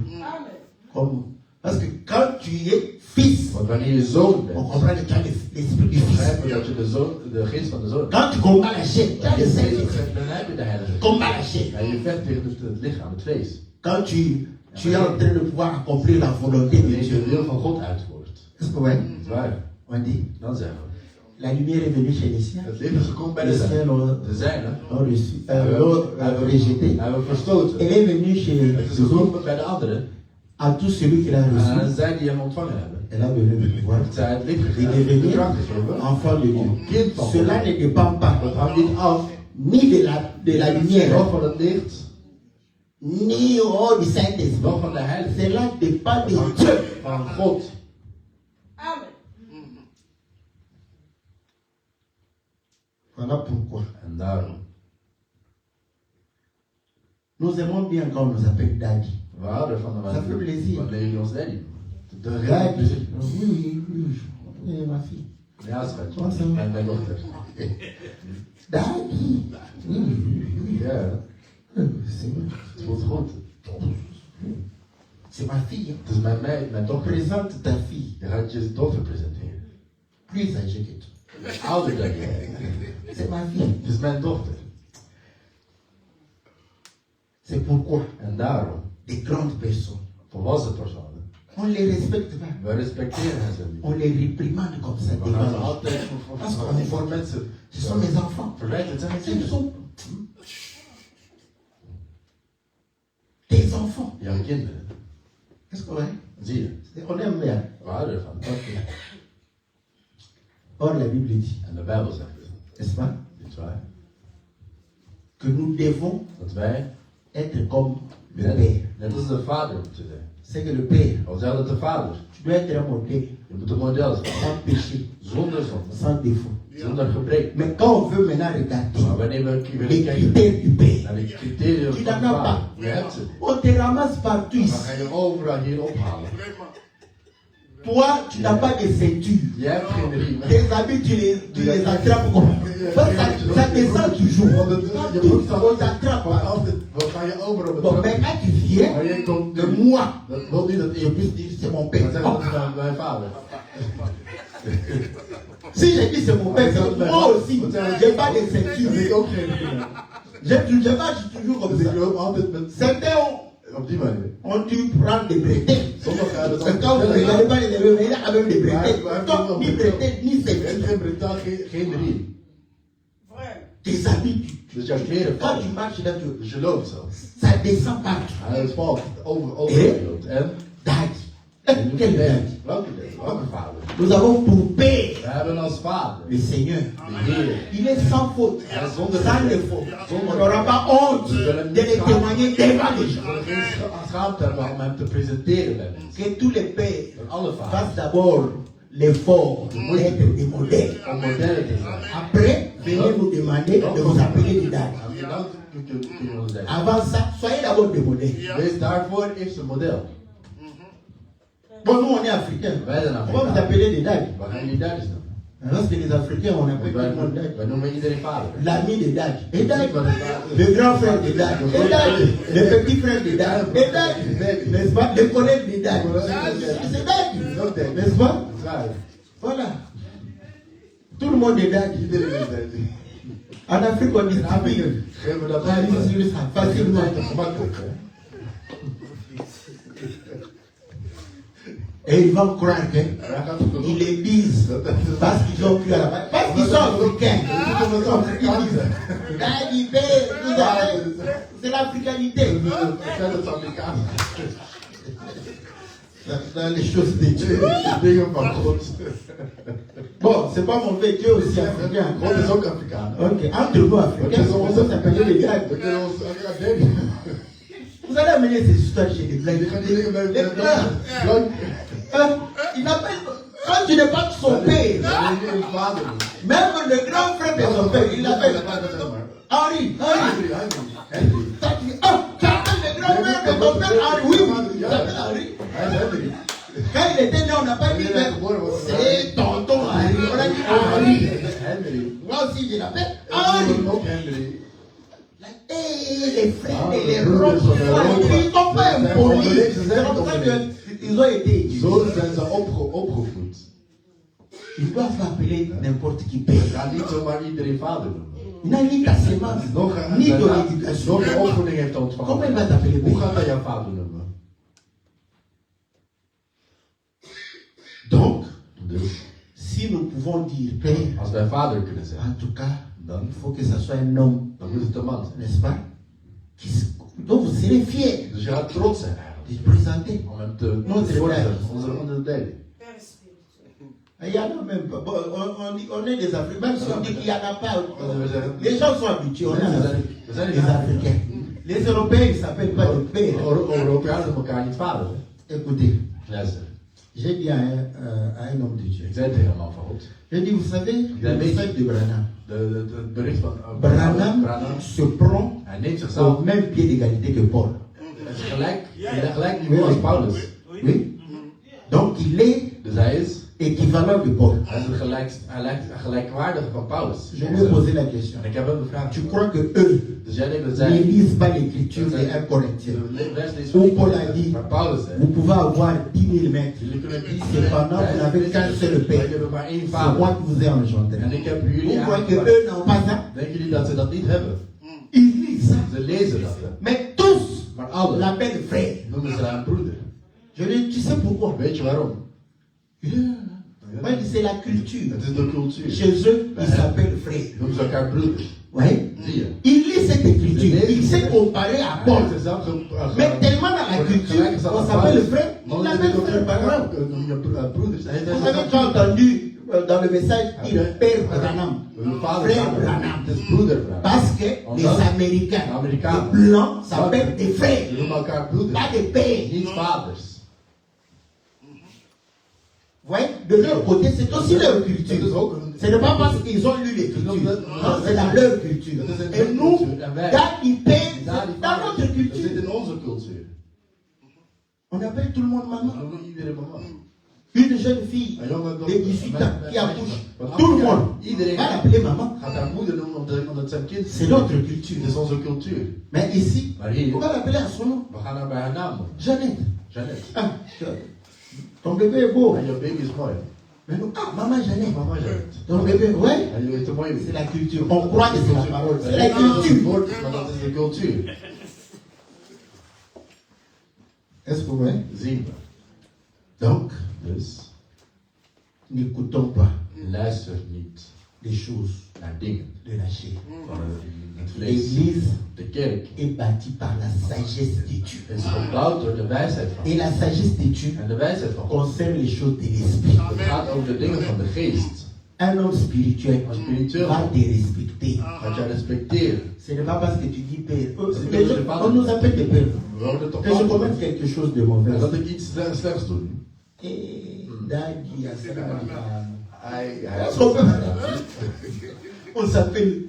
Comme. Parce que quand tu es fils, Want wanneer je zoon on bent, comprend que tu as l'esprit du fils. begrijp je dat je de geest van de zoon hebt. Quand tu combats la chair, tu as le Saint-Esprit. Dan heb je de Heilige Geest. Combat la chair. En je vecht tegen het lichaam, het vlees. Quand tu es en train de pouvoir accomplir la volonté de Wanneer je de Dieu. wil van God uitvoert. Est-ce que ouais? Dat is waar. On dit, Dan zeggen we. la lumière est venue chez les siens. Het licht is gekomen bij de Les siens zijnen. l'ont De zijnen reçu, l'ont rejeté. hebben we verstoten. Elle est venue chez Het is les autres, gekomen bij de anderen. à tout celui qui l'a En reçu. zij die hem ontvangen hebben. Elle a donné le pouvoir. Het zij het licht Il est gegeven. De devenu kracht gegeven. enfant de Dieu. Kind van Cela God. ne dépend pas Dat hangt niet af. ni de la lumière, Nog van het licht. ni du Saint-Esprit. Nog van de heilige. Cela dépend Het de hangt Dieu. van God. Voilà pourquoi. En daarom. Nous aimons bien quand on nous appelle Daddy. We houden van de Ça fait plaisir. wanneer jullie ons daddy. De Daddy. plezier. Oui, oui, oui, ma fille. Ja, schat. Wat zo? Mijn dochter. Daddy. Oui, Ja, c'est vrai. het voelt goed. C'est ma fille. hein. Het is mijn dochter. Présente ta fille, Je gaat je dochter presenteren. plus âgée que toi. Ouder dan jij. C'est ma fille. Het is mijn dochter. C'est pourquoi En daarom, des grandes personnes, volwassen personen, on les respecte pas. we respecteren hen ze niet. On les réprimande comme ça. We gaan ze devant les altijd Parce qu'on est voor mensen Ce sont mes enfants. verwijten. Het zijn mijn Ce kinderen. sont tes enfants. Jouw kinderen. Est-ce que ouais? Zie je, On aime bien. we houden ervan. Ok. Or, la Bible dit, En de Bijbel zegt, n'est-ce pas, dit is waar, que nous devons dat wij être comme le Père. net als de vader moeten zijn. C'est que le Père, Al zeggen dat de vader, tu dois être un modèle, je moet een model zijn. sans péché, Zonder zonde, sans défaut. zonder gebrek. Mais quand on veut maintenant regarder Maar wanneer we willen les kijken critères du Père, naar de criteria tu van n'en de as vader, pas. je hebt ze. On te ramasse partout Dan ici. ga je overal hier ophalen. Toi, tu n'as pas de ceinture. Je hebt geen riem. Tes habits, tu les attrapes comme. Je Ça descend toujours. Je broek staat On t'attrape. want altijd, wat ga je over op het Bon, mais terug? quand tu viens, Maar jij komt que nu. moi, Dat wil niet dat je ik puisse dire c'est mon maar père. zeggen dat is mijn vader. Si je dis c'est mon père, c'est moi aussi. J'ai pas de Dat ceinture. ik ook geen vrienden. Je marche toujours comme Dus ça. ik loop altijd met, Certains op die manier. ont dû prendre des bretelles. Sommigen hebben Et het quand vous altijd regardez pas les élèves, il y a même des bretelles. Maar- Donc, ni bretelles, ni Je hebt ceinture. geen bretaal, geen riem. Tes habits, Dus jouw kleren quand tu vallen. marches là, Dus je loopt zo. ça descend partout. En het valt over Eh? je loopt. En Daddy. en doe Quel je daddy? dit. Welke vader? Nous avons pour père We hebben als vader le Seigneur. de Heer. Il est sans faute, Ja, zonder sans vlek. défaut. On n'aura pas honte de le témoigner devant les We gens. zullen geen schaamte hebben om hem te presenteren bij mensen. Que tous les pères Dat alle vaders fassent d'abord l'effort d'être des modèles. om modellen te zijn. Après, venez nous demander de vous appeler des dames. En dan kun je ons zeggen. Avant ça, soyez d'abord des modèles. Wees daarvoor eerst een model. Bon, nous on est africains. Wij zijn On va vous Afrikanen. appeler des dames. We gaan jullie daddies noemen. Lorsque les Africains, on appelle tout le monde Wij dad. noemen iedereen vader. L'ami des dads. Et dad. Le grand frère des dads. Et dad. Le petit frère des dads. Et dad. N'est-ce pas? Le collègue des dads. C'est dad. N'est-ce pas? Dat is waar. Voilà. Tout le monde est dad. Iedereen is daddy. En Afrique, on In est Afrika typique. geven we dat Ja, die uit. zullen gaan facilement. Dat is gemakkelijk, hè? Et ils vont croire qu'ils Wij gaan het doen. les disent parce qu'ils ont cru à la base. Parce qu'ils sont africains. Ils disent, Daddy, père, vous avez- c'est l'africanité. Dat is Amerikaans. Dans les choses de Dieu. Dingen van God. Bon, c'est pas mauvais, Dieu aussi africain. God is ook Afrikaan. Ok, entre nous africains, on peut s'appeler les gars. We kunnen ons daddy. Vous allez amener ces histoires chez les Die gaan blancs. die dingen bij Les blancs. Hein? Il appelle, quand tu n'es pas son père, même le grand frère de son père, il l'appelle Henri, Henri. Ça, tu dis, oh, tu appelles le grand frère de ton père Henri. Oui, oui, il s'appelle Henri. Quand il était né, on n'a pas dit, mais c'est tonton Henri. On a dit Henri. Moi aussi, je l'appelle Henri. Et les frères et les rocs, ils ne sont pas impolis. C'est comme ça qu'ils ont été éduqués. Zo zijn ze opgevoed. Ils doivent appeler n'importe qui père. Je gaat niet zomaar iedereen vader noemen. Il n'a ni ta sémence, ni ton éducation. Nog een opvoeding heeft Comment il ontvangen. va t'appeler Hoe père? gaat hij jouw vader noemen? Donc, Dus si nous pouvons dire père, als wij vader kunnen zijn, en tout cas, dan il faut que ça soit un homme, moet het een man zijn. n'est-ce pas? Donc vous serez fiers Dus je gaat trots zijn eigenlijk. de présenter. Om hem te Non, c'est voorstellen. vrai. Onze daddy. Il y en a même pas. Bon, on est des Africains. Même si on dit qu'il n'y en a pas. Les gens sont habitués. On est en Afrique. We zijn Les Africains. Les Européens, ils ne s'appellent pas de père. Europeanen noemen elkaar niet vader. Hè? Écoutez, Luister. j'ai dit à un homme de Dieu. Ik zei tegen een man van God. J'ai dit, vous savez, le message de Branham. Het bericht van Branham se prend Hij neemt au zichzelf. même pied d'égalité que Paul. Het is gelijk niveau als Paulus. Oui. Donc il est Dus hij is équivalent de Paul. Hij is een gelijkwaardige van Paulus. Je lui ai posé la question. En ik heb hem gevraagd. Tu crois que eux Dus jij denkt dat ne zij lisent pas l'écriture de 1 Corinthiens? Où Où Paul a dit, maar Paulus zei, vous pouvez avoir 10 000 maîtres. jullie kunnen niet Cependant, vous n'avez qu'un seul maar père. jullie hebben maar één C'est vader. moi qui vous ai engendré. En ik heb Vous jullie croyez que aangemaakt. eux n'ont pas ça? Denken jullie dat ze dat niet hebben? Ils lisent ça. Ze lezen dat. Hè? Mais tous Maar alle l'appellent frère. noemen ze haar broeder. Je lui ai dit, tu sais pourquoi? Weet je waarom? Moi, je dis, c'est la culture. Het is de cultuur. Chez eux, ils s'appellent frère. Noemen ze elkaar broeders. Oui. Zie je? Il lit cette écriture. Il s'est comparé à Paul. Hij is zelf Mais tellement dans la culture, on s'appelle frère. On l'appelle frère par exemple. broeders. Hij Vous avez déjà entendu dans le message, il père Branham. Hun vader Frère Branham. Branham. Het is broeder Branham. Parce que les Américains, les blancs s'appellent des Ze frères, noemen elkaar broeders. pas des pères. Niet vaders. Vous voyez, de leur côté, c'est aussi leur culture. Ce n'est pas parce qu'ils ont lu l'écriture. Non, c'est dans leur culture. Et nous, Daddy Père, c'est dans notre Dat culture. zit in onze cultuur. On appelle tout le monde We maman. noemen iedereen mama. Une jeune fille Een jonge de 18 ans qui accouche, van tout le 18 jaar. monde Iedereen va l'appeler maman. gaat haar moeder noemen omdat het zijn kind is. C'est notre culture. Het is onze cultuur. Mais ici, Maar hier, on va l'appeler à son nom. we gaan haar bij haar naam noemen. Jeannette. Jeannette. Ah, ton bébé est beau. En je baby is mooi. Mais non, ah, maman Jeannette. Mama Jeannette. Ton bébé, ouais. En je heeft een mooie C'est la culture. On croit que c'est la parole. C'est la culture. Maar dat is de cultuur. Est-ce que vous voyez? Zien we. Donc, Dus n'écoutons pas luister niet les choses naar dingen de la chair. van het vlees. L'église De kerk est bâtie par la sagesse de Dieu. is gebouwd door de wijsheid van Et la sagesse de Dieu En de wijsheid van God. concerne les choses de l'esprit. Het gaat over de dingen van de geest. Un homme spirituel Een spiritueel va te respecter. gaat jij respecteren. Ce n'est pas parce que tu dis père. Les gens, on nous appelle des pères. We worden toch Que je altijd. commette quelque chose de En mauvais. dat ik iets slechts doe. Et Dagi, Hij Est-ce qu'on peut- on s'appelle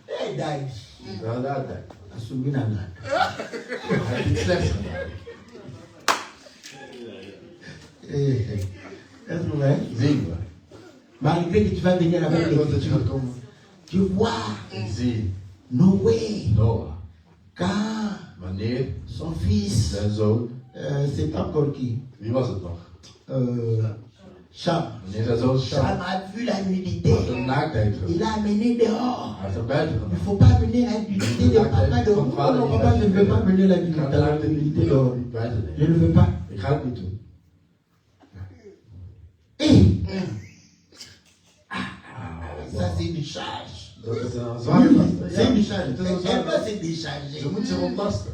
Hey Dagi. Ja, daar. Asuminanga. Hij heeft iets slechts gedaan. Est-ce que vous voyez? Zien we. Malgré que tu vas venir avec Dat je l'écriture, gaat komen. tu vois Ik zie Noé, Noah. quand Wanneer son fils, zijn zoon. c'est encore qui? Wie was het nog? Cham. Wanneer zijn zoon Cham Shem a vu la nudité. had een naaktheid Il gezien. l'a amené dehors. Hij heeft er buiten Il ne genomen. faut pas mener la nudité de papa dehors. Non, papa ne veut pas mener la Ik ga nudité dehors. niet buiten Je nemen. ne veux pas. Ik ga het niet doen. Et ça c'est une charge. Dat is een zware last. C'est une charge. Het is een Elle zware doit last. se décharger. Ze moet zich ontlasten.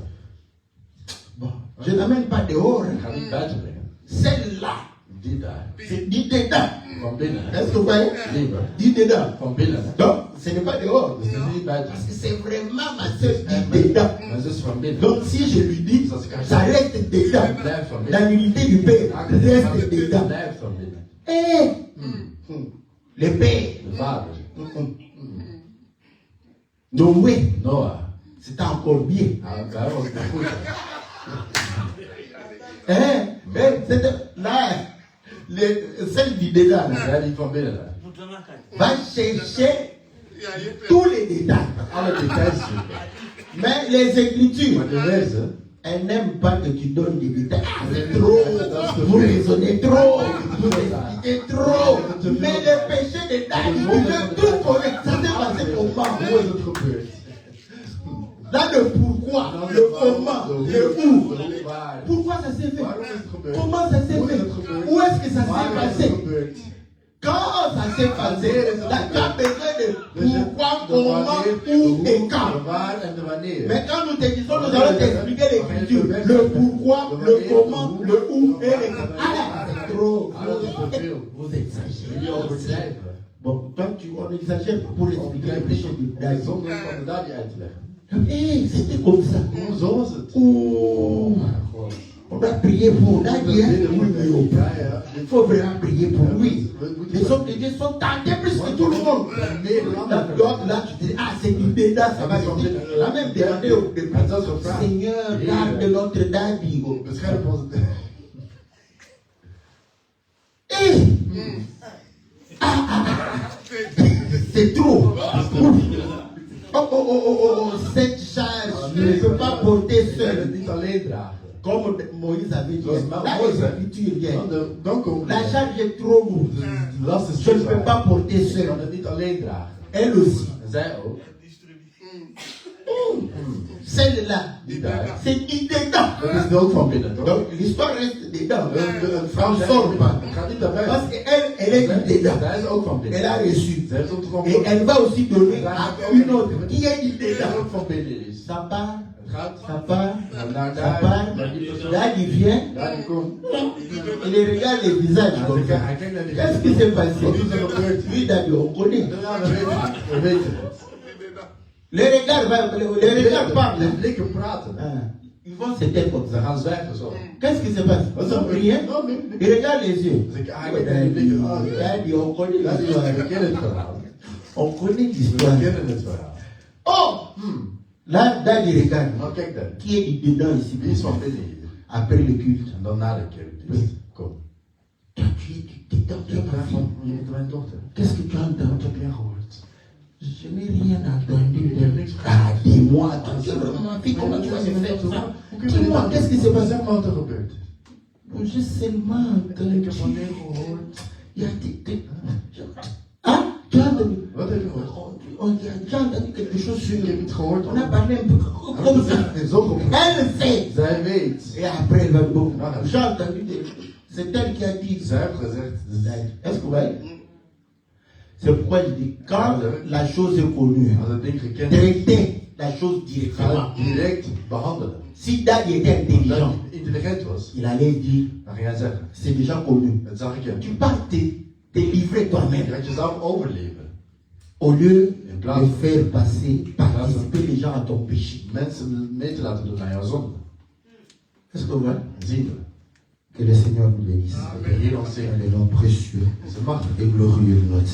Bon, je n'amène pas dehors. Ik ga het niet buiten brengen. Celle-là, Die daar. c'est dit dedans. Van binnen. Est-ce que vous voyez? Liever. Dit dedans. Van binnen. Donc, ce n'est pas dehors. Dus het is niet buiten. Parce que c'est vraiment ma soeur dit dedans. Maar het is van binnen. Donc, si je lui dis, ça reste dedans. Blijf van La binnen. nudité du Père reste dedans. Blijf van binnen. Et le Père, De vader. Noé, Noah. c'est encore bien. Hij was niet goed. Là, celle du dedans là, Ja, die van binnen daar. va chercher tous les détails. Alle details zoeken. Mais les Écritures, Maar de wezen. elles n'aiment pas que tu donnes des détails. Ah, c'est trop, vous raisonnez trop, vous expliquez trop. Mais le péché de Dani, tu veux tout connaître. Ça s'est passé comment? Hoe is het gebeurd? Dans le pourquoi, le comment, le où. Waar? Pourquoi ça s'est fait? Waarom is het gebeurd? Comment ça s'est Hoe is fait? het gebeurd? Où est-ce que ça Waarom s'est is het passé? gebeurd? Quand ça s'est passé, tu as besoin de pourquoi, De comment, wanneer, où de et hoe, quand. de waar en de wanneer. Mais quand nous te disons, nous allons t'expliquer l'écriture, le pourquoi, le comment, le où et le quand. Ah, c'est trop. Alles is te veel. Vous exagérez. Jullie overdrijven. Bon, toi, on exagère pour expliquer le péché de David. Zonder van de daad uit te leggen. C'était comme ça. Zo was het. Oh, God. on doit prier pour David. Ja, ja. Il faut vraiment prier pour lui. Les hommes de Dieu sont tentés plus que tout le monde. Donc là, tu te dis, ah, c'est du dédain, ça va sortir. La même demandé au Seigneur, garde notre David. Bescherm ons. C'est trop. Oh, cette charge ne peut pas porter seul. Niet alleen dragen. Comme Moïse avait dit, Zoals la Mozes. écriture vient. Dan komt La charge est trop lourde. de last is Je ne te peux zwaar. pas porter Ik kan seul. het niet alleen dragen. Elle aussi. En zij ook. Celle-là, Die daar. c'est dit dedans. Dat is ook van binnen, toch? Donc l'histoire reste dedans. Een vrouw On zegt, sort pas. het gaat niet daarbij. Parce qu'elle, elle est dit dedans. Zij is ook van binnen. Elle a reçu. Zij heeft ook van Et binnen. elle va aussi donner à une autre qui est dit Zij dedans. ook van binnen is. Ça part, Het gaat ça part, naar ça daar, part. naar die persoon. Là, il vient. Daar die komt. Il regarde les visages comme ça. Hij kijkt naar die Qu'est-ce qui s'est passé? Wat is er gebeurd? Lui, David, on connaît. Ja, we weten het. We weten het. Les regards parlent. De blikken praten. Ah, ils vont se taire comme Ze ça. gaan zwijgen zo. Qu'est-ce qui se passe? Wat Ils is ont er prié. gebeurd? Nee. Ils regardent les yeux. Dus ik Ouais, kijk naar die blikken. Ah, David, on connaît ja, l'histoire. we kennen het verhaal. On connaît We l'histoire. kennen het verhaal. Oh! Là, David regarde. Maar kijk daar. Qui est dedans ici? Wie is van binnen hier? Après le culte. En dan na de kerkdienst. Kom. Toi, Tu t'es tordu, Je ma vraag fille. van, je bent mijn dochter. Qu'est-ce que tu as Wat entendu? heb jij gehoord? Je n'ai rien entendu. Ik heb niks Ah, dis-moi, Ah, toi, zeg maar, ma fille, comment tu vas me faire ça? Hoe kun je dit Dis-moi, aan qu'est-ce qui doen? s'est passé? Zeg maar wat er gebeurd is. J'ai seulement entendu. Ik heb alleen gehoord. Il y a Hein? Tu as entendu? Wat heb je gehoord? Tu as entendu quelque chose sur. Ik heb iets gehoord. On a parlé un peu comme ça. Zo gepraat. Elle fait. Zij weet. Et après, elle va bon. Ah, J'ai entendu. C'est elle qui a dit. Zij heeft gezegd. Est-ce que vous voyez? C'est pourquoi je dis, quand la chose est connue, Als het ding gekend is, traitez la chose ga directement. het direct behandelen. Si Dad était Als intelligent, hij intelligent was, il allait dire, dan ging hij zeggen. c'est déjà connu. Het zag ik hem. Tu vas te livrer toi-même. Dat je zou overleven. Au lieu In plaats de faire passer, participer les gens à ton péché. mensen mee te laten doen naar jouw zonde. Est-ce que vous voyez? Zien we. Que le Seigneur nous bénisse. Dat de Heer ons zegt. Dans les noms précieux Ze mag. et glorieux de notre Seigneur.